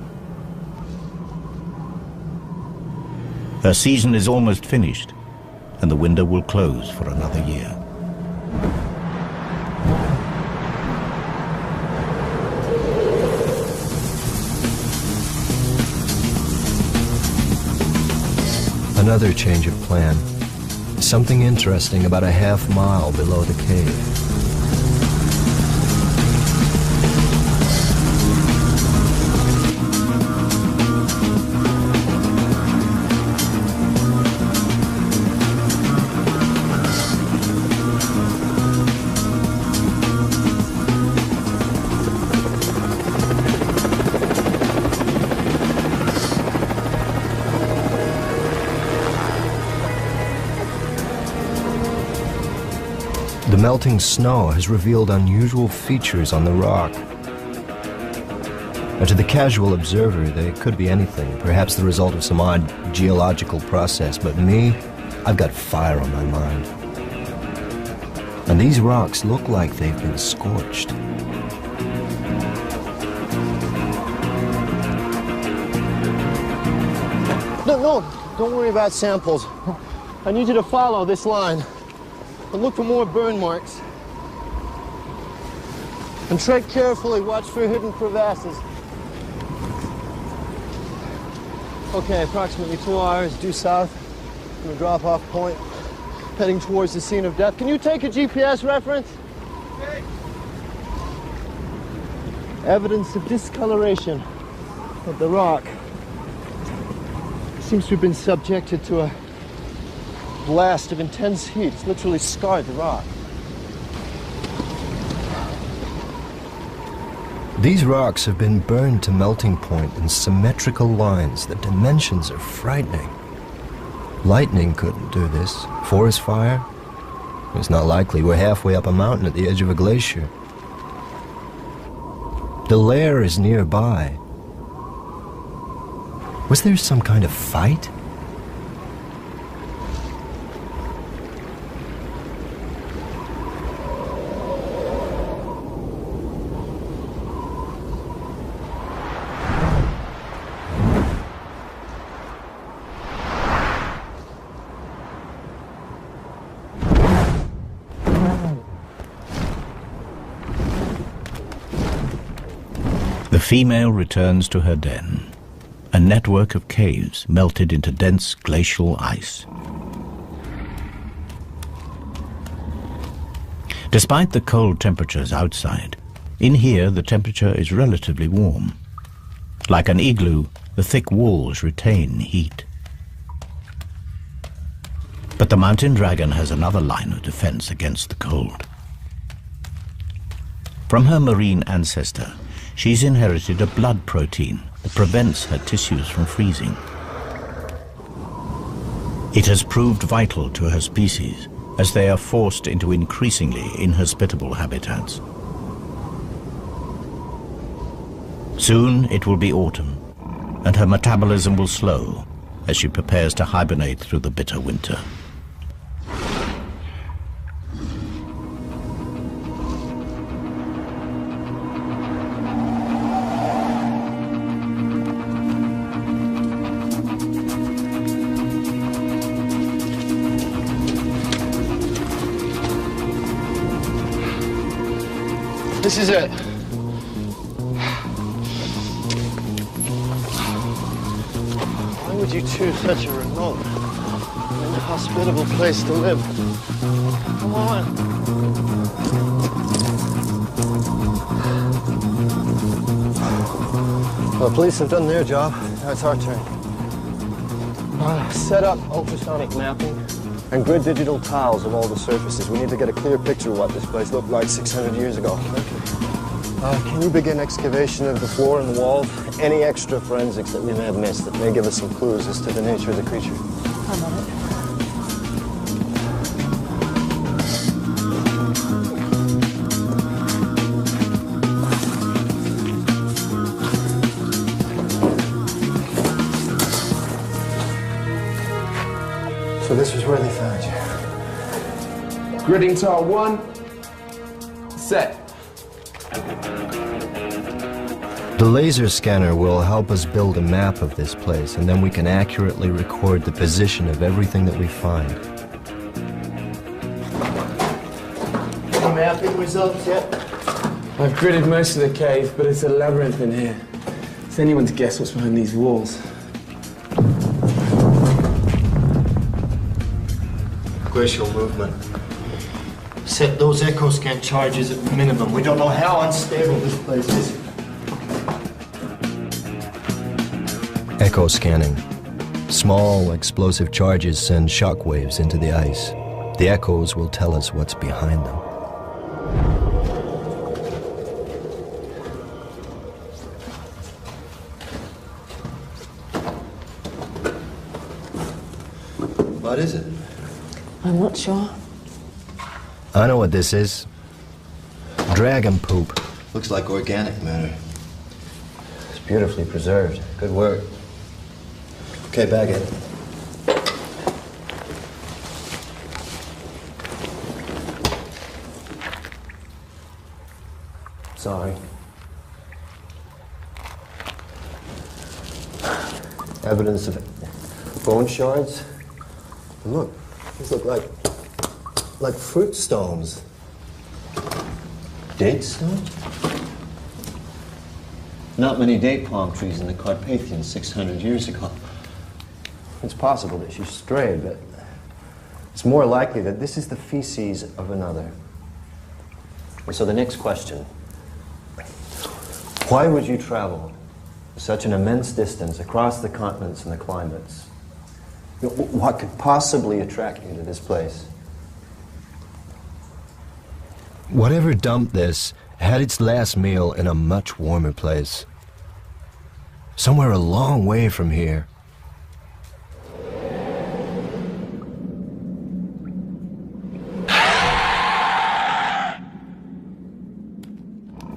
Her season is almost finished, and the window will close for another year. Another change of plan. Something interesting about a half-mile below the cave. The melting snow has revealed unusual features on the rock. Now, to the casual observer, they could be anything, perhaps the result of some odd geological process, but me, I've got fire on my mind. And these rocks look like they've been scorched. No, don't worry about samples. I need you to follow this line and look for more burn marks. And tread carefully, watch for hidden crevasses. Okay, approximately 2 hours due south from the drop-off point, heading towards the scene of death. Can you take a GPS reference? Okay. Evidence of discoloration of the rock. Seems to have been subjected to a blast of intense heat. It's literally scarred the rock. These rocks have been burned to melting point in symmetrical lines. The dimensions are frightening. Lightning couldn't do this. Forest fire? It's not likely. We're halfway up a mountain at the edge of a glacier. The lair is nearby. Was there some kind of fight? The female returns to her den. A network of caves melted into dense glacial ice. Despite the cold temperatures outside, in here the temperature is relatively warm. Like an igloo, the thick walls retain heat. But the mountain dragon has another line of defense against the cold. From her marine ancestor, she's inherited a blood protein that prevents her tissues from freezing. It has proved vital to her species as they are forced into increasingly inhospitable habitats. Soon it will be autumn, and her metabolism will slow as she prepares to hibernate through the bitter winter. This is it. Why would you choose such a remote, inhospitable place to live? Come on. Well, the police have done their job. Now it's our turn. Set up ultrasonic mapping and grid digital tiles of all the surfaces. We need to get a clear picture of what this place looked like 600 years ago. Can you begin excavation of the floor and the walls? Any extra forensics that we may have missed that may give us some clues as to the nature of the creature? I'm on it. So this was where they found you. Gridding tile 1, set. The laser scanner will help us build a map of this place, and then we can accurately record the position of everything that we find. Any mapping results yet? I've gridded most of the cave, but it's a labyrinth in here. It's anyone's guess what's behind these walls. Glacial movement. Set those echo scan charges at minimum. We don't know how unstable this place is. Echo scanning. Small explosive charges send shockwaves into the ice. The echoes will tell us what's behind them. What is it? I'm not sure. I know what this is. Dragon poop. Looks like organic matter. It's Beautifully preserved. Good work. Okay, bag it. Sorry. Evidence of bone shards. And look, these look like fruit stones. Date stone? Not many date palm trees in the Carpathians 600 years ago. It's possible that she strayed, but it's more likely that this is the feces of another. And so the next question, why would you travel such an immense distance across the continents and the climates? What could possibly attract you to this place? Whatever dumped this had its last meal in a much warmer place. Somewhere a long way from here.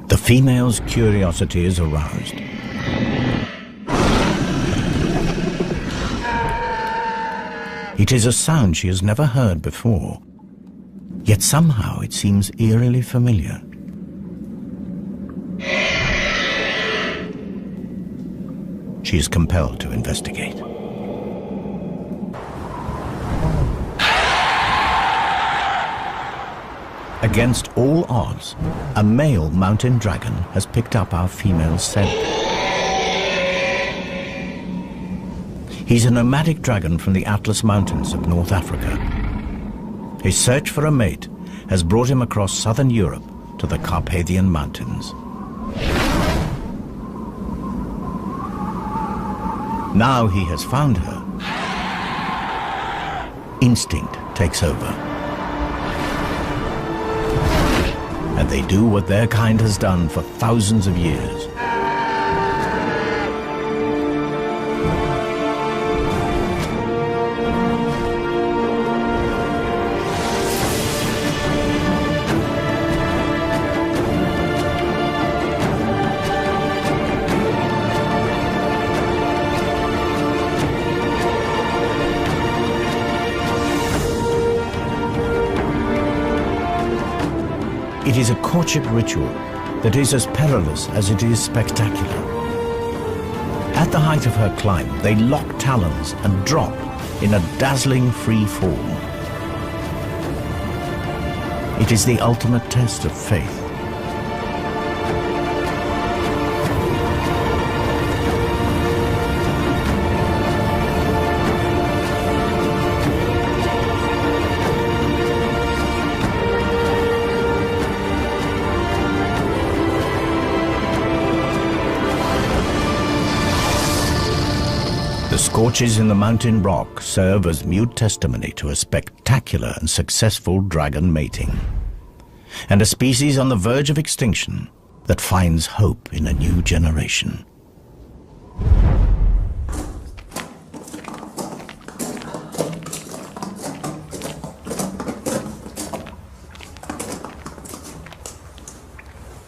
The female's curiosity is aroused. It is a sound she has never heard before, yet somehow it seems eerily familiar. She is compelled to investigate. Against all odds, a male mountain dragon has picked up our female's scent. He's a nomadic dragon from the Atlas Mountains of North Africa. His search for a mate has brought him across southern Europe to the Carpathian Mountains. Now he has found her, instinct takes over. And they do what their kind has done for thousands of years. It is a courtship ritual that is as perilous as it is spectacular. At the height of her climb, they lock talons and drop in a dazzling free fall. It is the ultimate test of faith. The scorches in the mountain rock serve as mute testimony to a spectacular and successful dragon mating, and a species on the verge of extinction that finds hope in a new generation.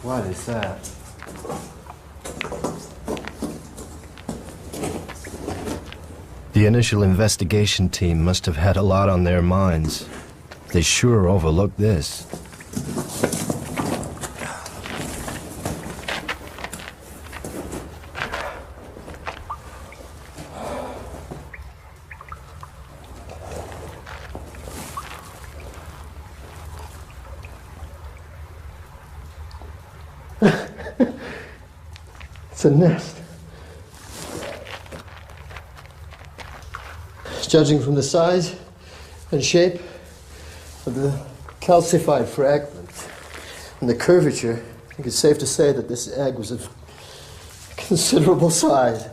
What is that? The initial investigation team must have had a lot on their minds. They sure overlooked this. It's a nest. Judging from the size and shape of the calcified fragments and the curvature, I think it's safe to say that this egg was of considerable size.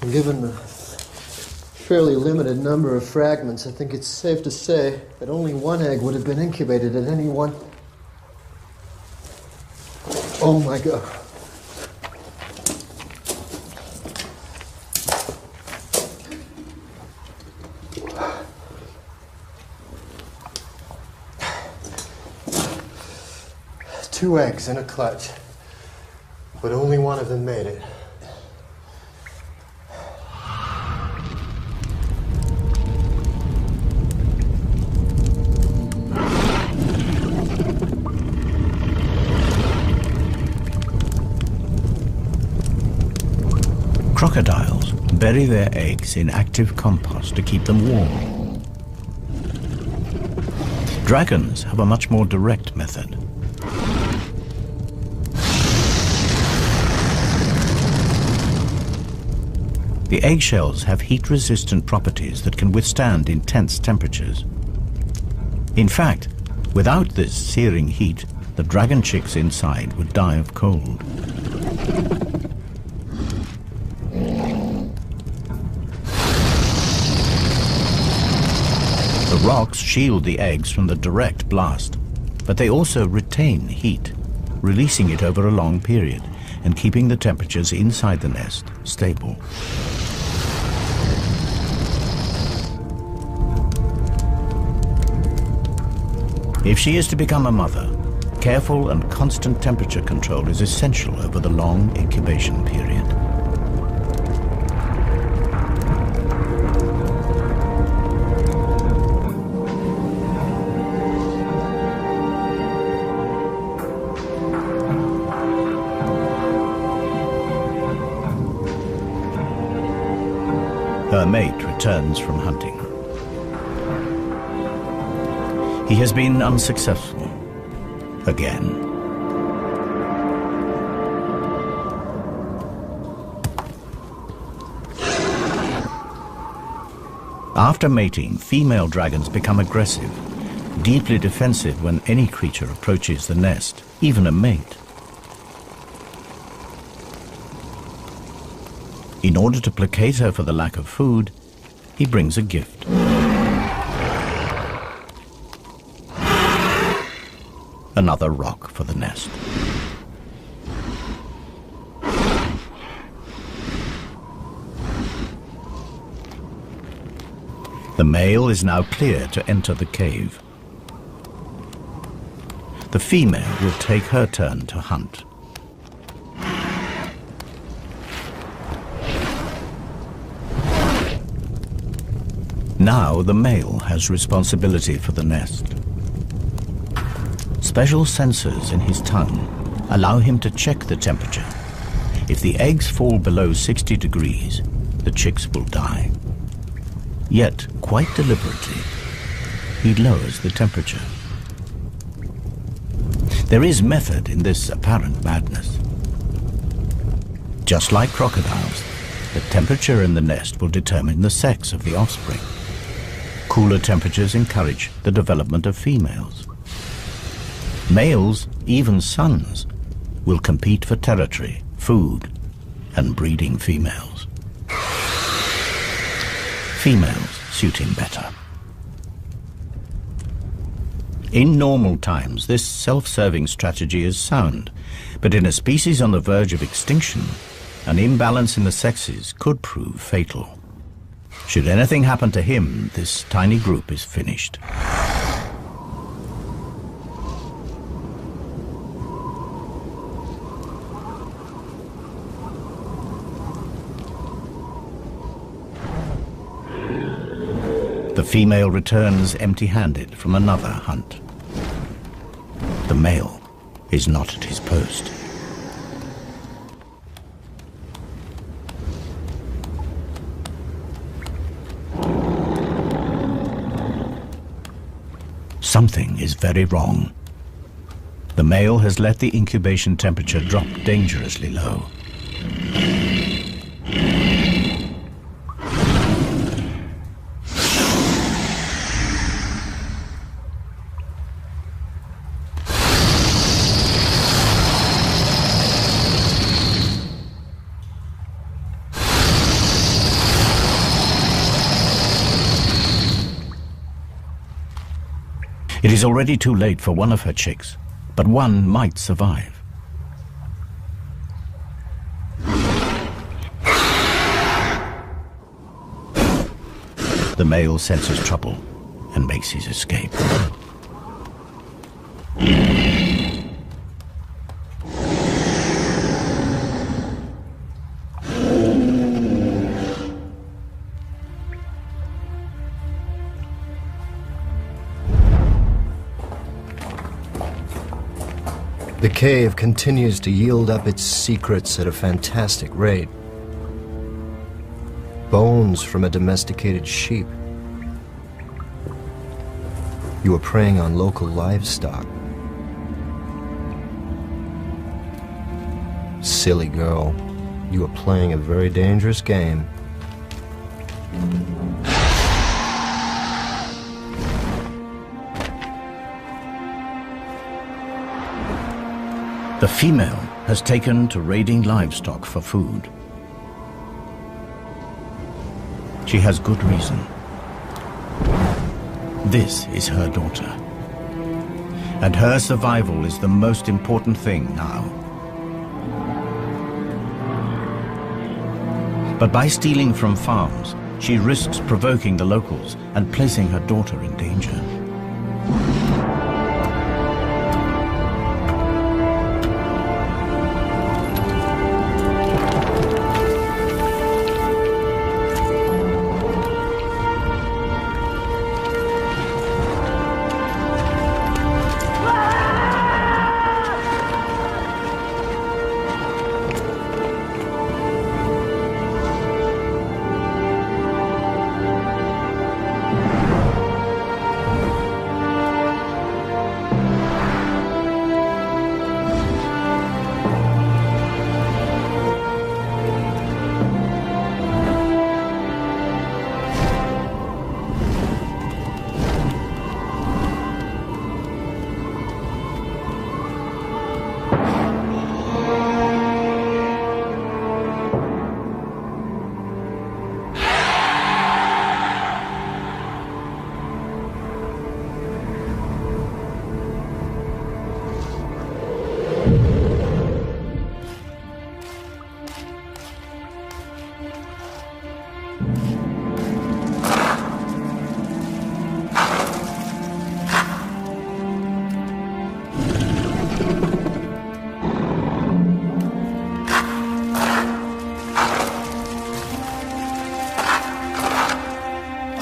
And given the fairly limited number of fragments, I think it's safe to say that only one egg would have been incubated at any one. Oh my God. Two eggs in a clutch, but only one of them made it. Crocodiles bury their eggs in active compost to keep them warm. Dragons have a much more direct method. The eggshells have heat-resistant properties that can withstand intense temperatures. In fact, without this searing heat, the dragon chicks inside would die of cold. The rocks shield the eggs from the direct blast, but they also retain heat, releasing it over a long period and keeping the temperatures inside the nest stable. If she is to become a mother, careful and constant temperature control is essential over the long incubation period. Her mate returns from hunting. He has been unsuccessful again. After mating, female dragons become aggressive, deeply defensive when any creature approaches the nest, even a mate. In order to placate her for the lack of food, he brings a gift. Another rock for the nest. The male is now clear to enter the cave. The female will take her turn to hunt. Now the male has responsibility for the nest. Special sensors in his tongue allow him to check the temperature. If the eggs fall below 60 degrees, the chicks will die. Yet, quite deliberately, he lowers the temperature. There is method in this apparent madness. Just like crocodiles, the temperature in the nest will determine the sex of the offspring. Cooler temperatures encourage the development of females. Males, even sons, will compete for territory, food, and breeding females. Females suit him better. In normal times, this self-serving strategy is sound, but in a species on the verge of extinction, an imbalance in the sexes could prove fatal. Should anything happen to him, this tiny group is finished. The female returns empty-handed from another hunt. The male is not at his post. Something is very wrong. The male has let the incubation temperature drop dangerously low. It is already too late for one of her chicks, but one might survive. The male senses trouble and makes his escape. The cave continues to yield up its secrets at a fantastic rate. Bones from a domesticated sheep. You were preying on local livestock. Silly girl, you were playing a very dangerous game. The female has taken to raiding livestock for food. She has good reason. This is her daughter. And her survival is the most important thing now. But by stealing from farms, she risks provoking the locals and placing her daughter in danger.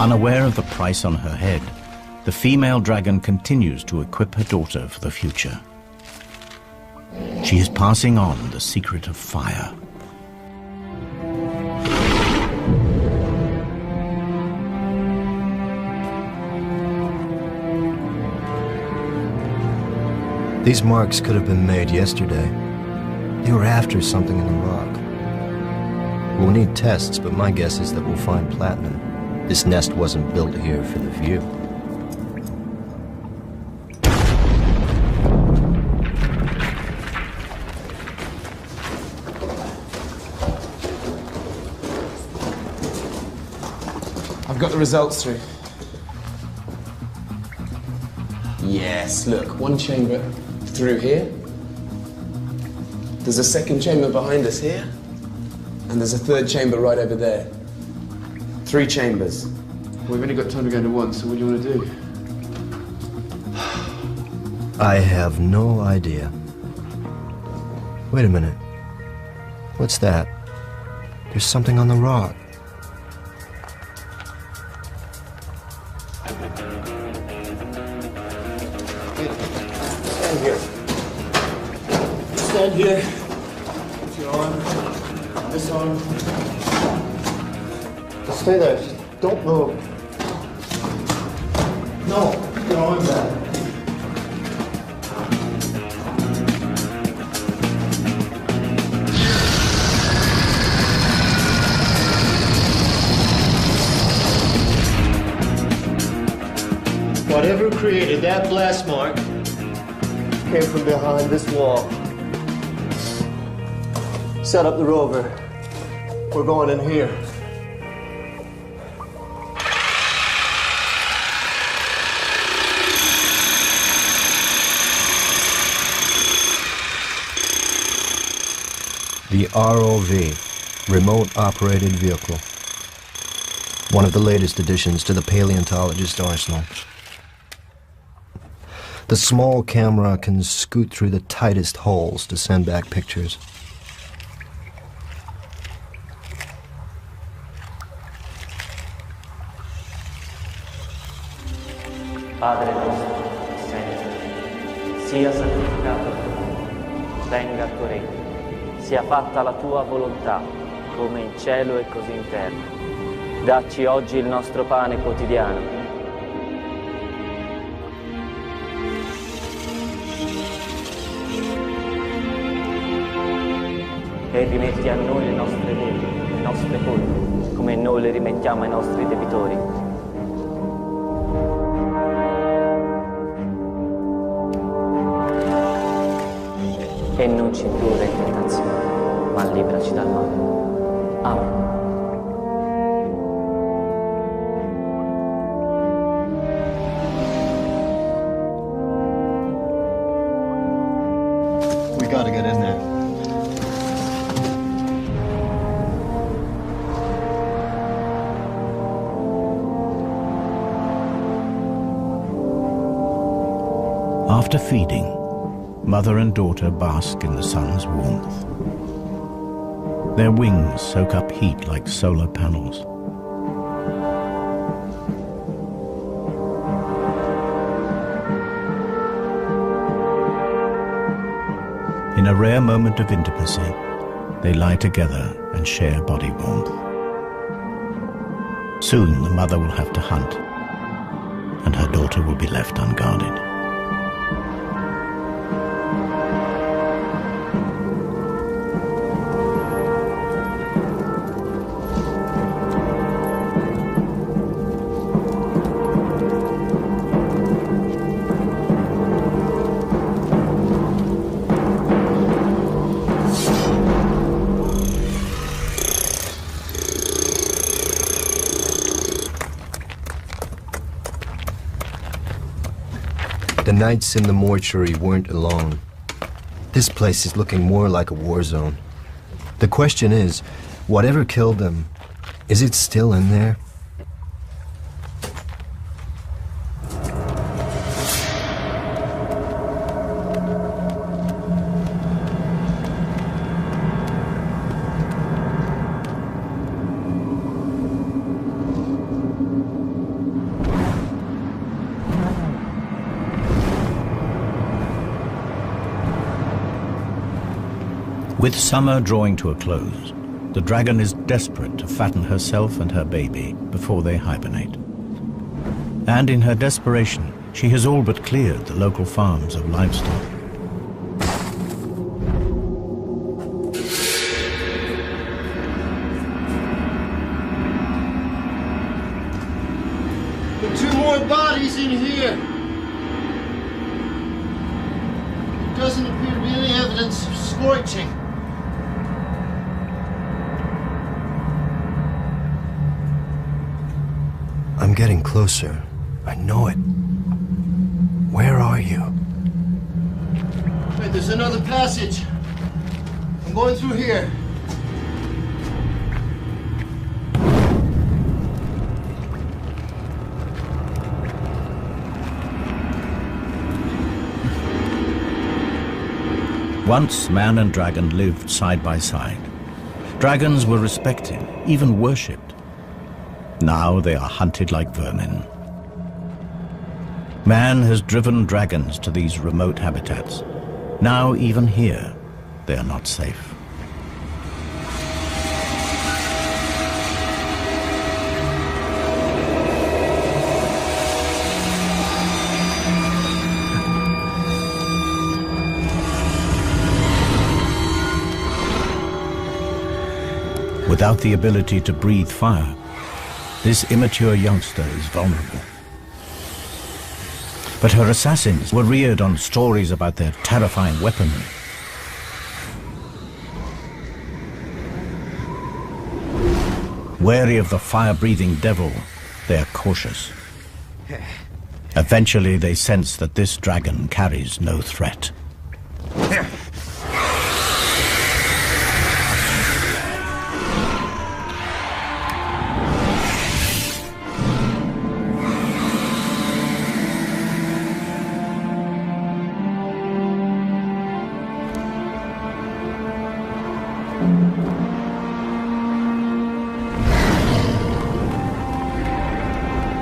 Unaware of the price on her head, the female dragon continues to equip her daughter for the future. She is passing on the secret of fire. These marks could have been made yesterday. They were after something in the rock. We'll need tests, but my guess is that we'll find platinum. This nest wasn't built here for the view. I've got the results through. Yes, look, one chamber through here. There's a second chamber behind us here. And there's a third chamber right over there. 3 chambers. We've only got time to go into one, so what do you want to do? I have no idea. Wait a minute. What's that? There's something on the rock. Stand here. Stand here. Put your arm, this arm. Stay there. Just don't move. No, put your arm back. Whatever created that blast mark came from behind this wall. Set up the rover. We're going in here. The ROV, Remote Operated Vehicle. One of the latest additions to the paleontologist arsenal. The small camera can scoot through the tightest holes to send back pictures. Padre nostro, che sei nei cieli, sia santificato il tuo nome, venga il tuo regno, sia fatta la tua volontà, come in cielo e così in terra. Dacci oggi il nostro pane quotidiano. E rimetti a noi le nostre debiti, le nostre colpe, come noi le rimettiamo ai nostri debitori. E non ci indurre in tentazione, ma liberaci dal male. Amen. We gotta get in there. After feeding, mother and daughter bask in the sun's warmth. Their wings soak up heat like solar panels. In a rare moment of intimacy, they lie together and share body warmth. Soon the mother will have to hunt, and her daughter will be left unguarded. The nights in the mortuary weren't alone. This place is looking more like a war zone. The question is, whatever killed them, is it still in there? With summer drawing to a close, the dragon is desperate to fatten herself and her baby before they hibernate. And in her desperation, she has all but cleared the local farms of livestock. There are 2 more bodies in here. There doesn't appear to be any evidence of scorching. I'm getting closer. I know it. Where are you? Wait, there's another passage. I'm going through here. Once man and dragon lived side by side. Dragons were respected, even worshipped. Now they are hunted like vermin. Man has driven dragons to these remote habitats. Now even here, they are not safe. Without the ability to breathe fire, this immature youngster is vulnerable. But her assassins were reared on stories about their terrifying weaponry. Wary of the fire-breathing devil, they are cautious. Eventually they sense that this dragon carries no threat.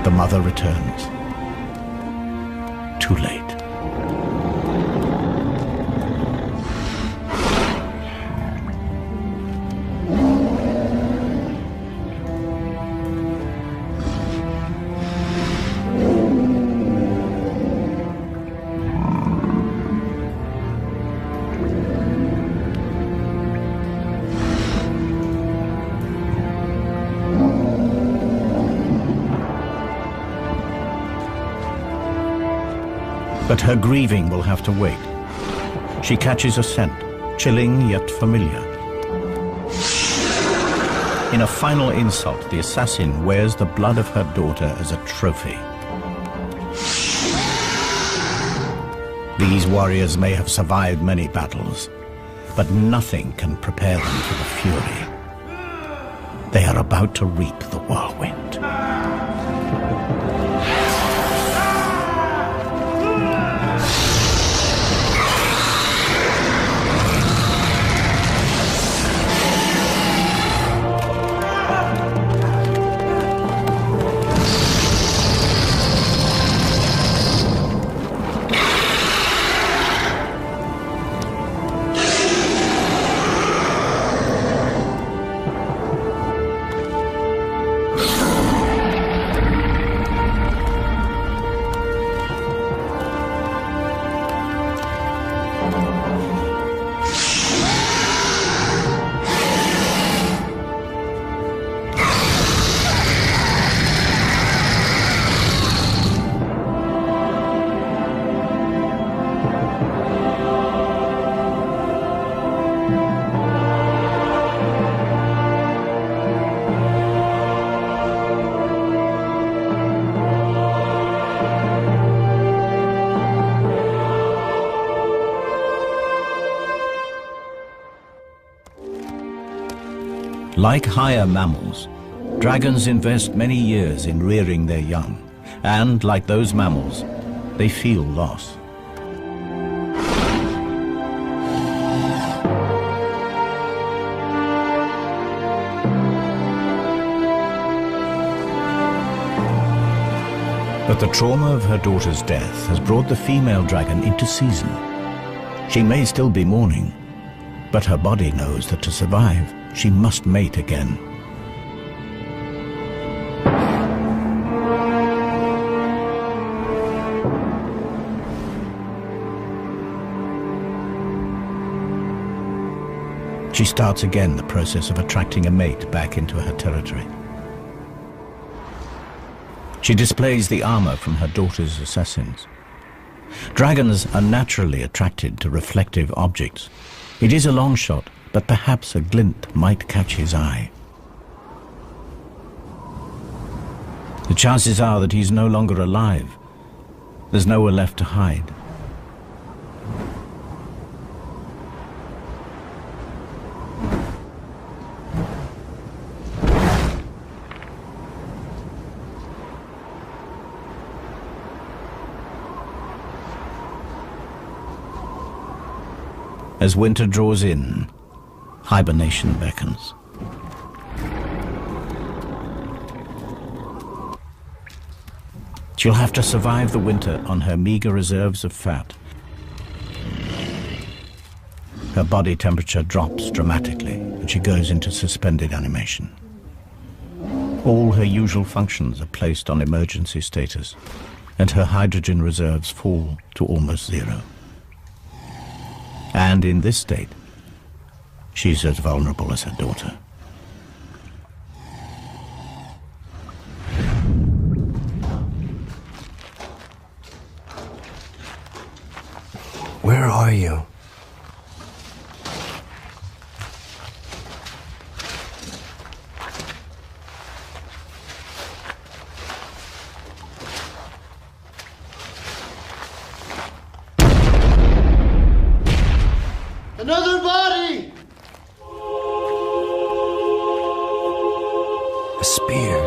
The mother returns. Too late. But her grieving will have to wait. She catches a scent, chilling yet familiar. In a final insult, the assassin wears the blood of her daughter as a trophy. These warriors may have survived many battles, but nothing can prepare them for the fury. They are about to reap the whirlwind. Like higher mammals, dragons invest many years in rearing their young, and like those mammals, they feel loss. But the trauma of her daughter's death has brought the female dragon into season. She may still be mourning, but her body knows that to survive, she must mate again. She starts again the process of attracting a mate back into her territory. She displays the armor from her daughter's assassins. Dragons are naturally attracted to reflective objects. It is a long shot, but perhaps a glint might catch his eye. The chances are that he's no longer alive. There's nowhere left to hide. As winter draws in, hibernation beckons. She'll have to survive the winter on her meager reserves of fat. Her body temperature drops dramatically and she goes into suspended animation. All her usual functions are placed on emergency status, and her hydrogen reserves fall to almost zero. And in this state, she's as vulnerable as her daughter. Where are you? Another body! A spear.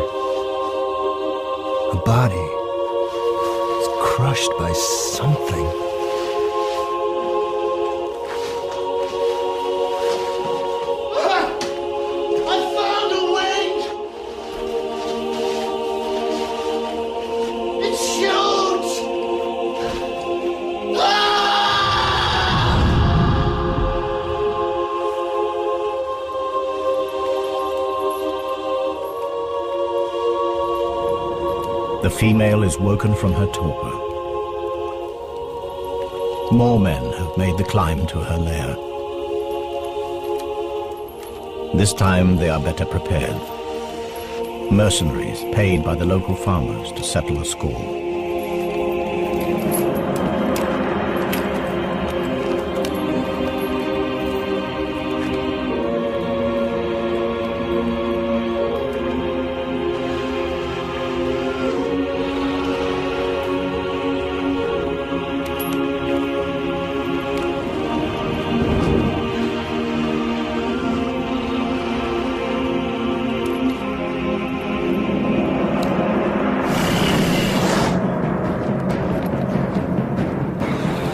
A body. It's crushed by something. I found a wing! It shoots! The female is woken from her torpor. More men have made the climb to her lair. This time they are better prepared. Mercenaries paid by the local farmers to settle a score.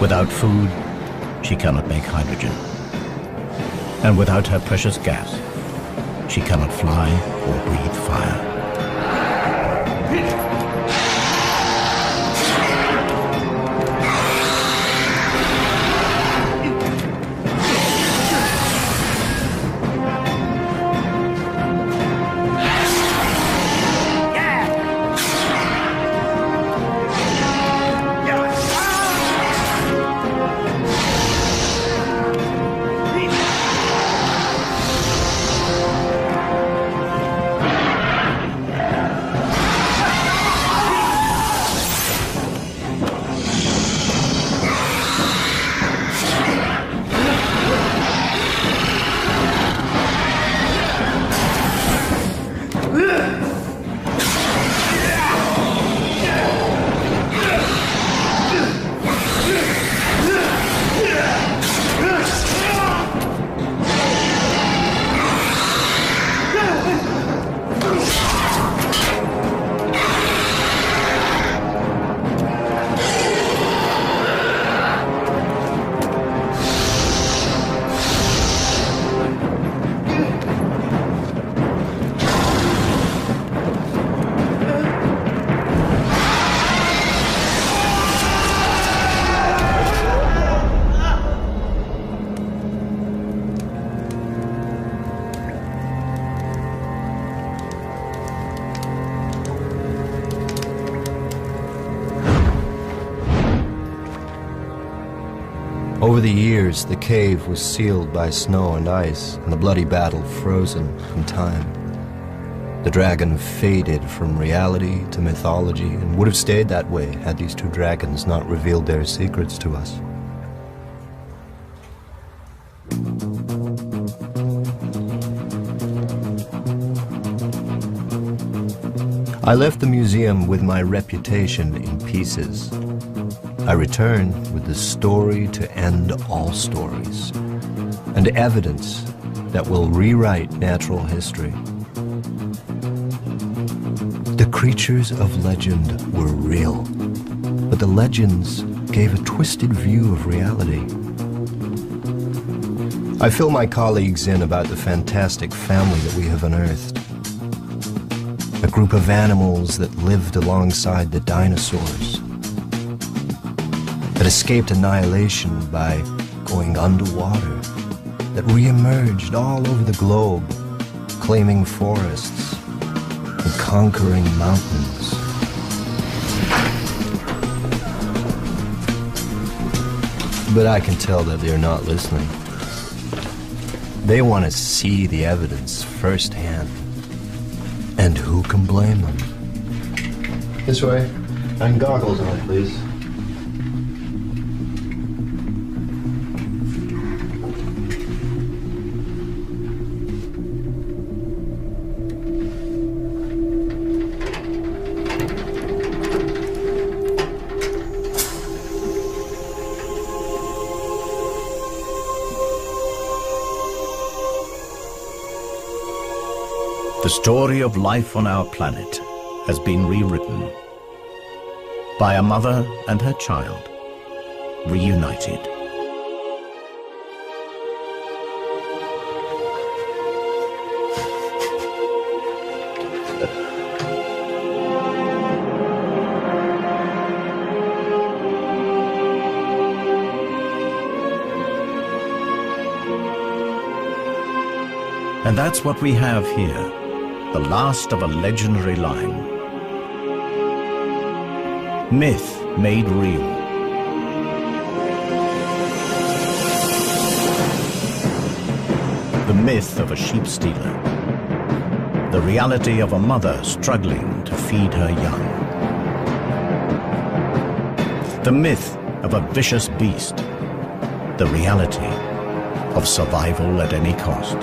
Without food, she cannot make hydrogen. And without her precious gas, she cannot fly or breathe fire. Over the years, the cave was sealed by snow and ice, and the bloody battle frozen in time. The dragon faded from reality to mythology, and would have stayed that way had these two dragons not revealed their secrets to us. I left the museum with my reputation in pieces. I return with the story to end all stories, and evidence that will rewrite natural history. The creatures of legend were real, but the legends gave a twisted view of reality. I fill my colleagues in about the fantastic family that we have unearthed. A group of animals that lived alongside the dinosaurs, that escaped annihilation by going underwater, that re-emerged all over the globe, claiming forests and conquering mountains. But I can tell that they're not listening. They want to see the evidence firsthand. And who can blame them? This way. And goggles on, please. The story of life on our planet has been rewritten by a mother and her child, reunited. And that's what we have here, the last of a legendary line. Myth made real. The myth of a sheep stealer. The reality of a mother struggling to feed her young. The myth of a vicious beast. The reality of survival at any cost.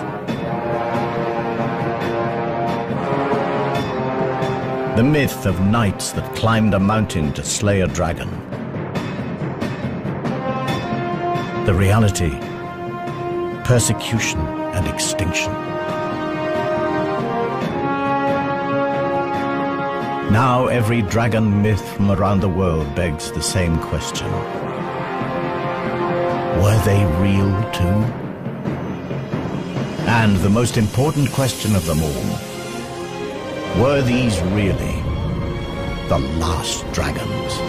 The myth of knights that climbed a mountain to slay a dragon. The reality, persecution and extinction. Now every dragon myth from around the world begs the same question. Were they real too? And the most important question of them all, were these really the last dragons?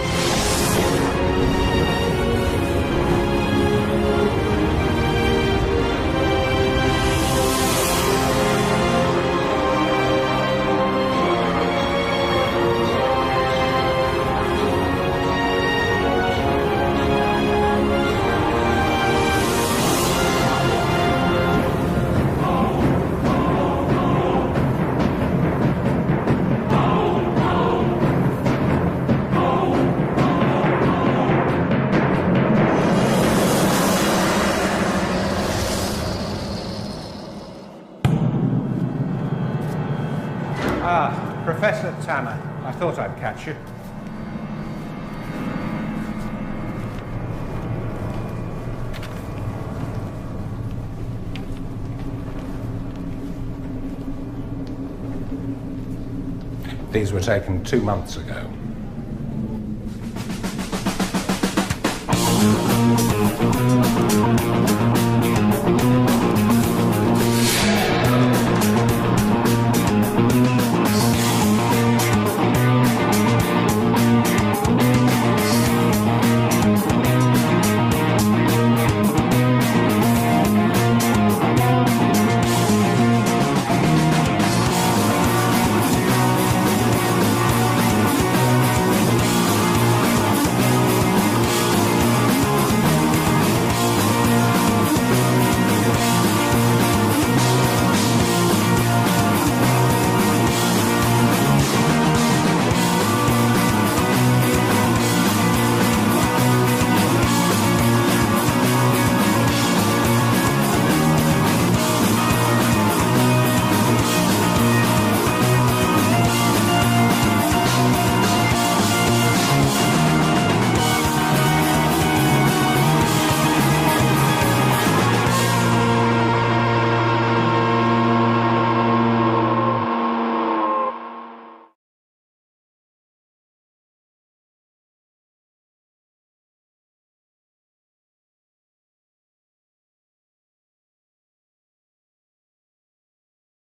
Professor Tanner, I thought I'd catch you. These were taken 2 months ago.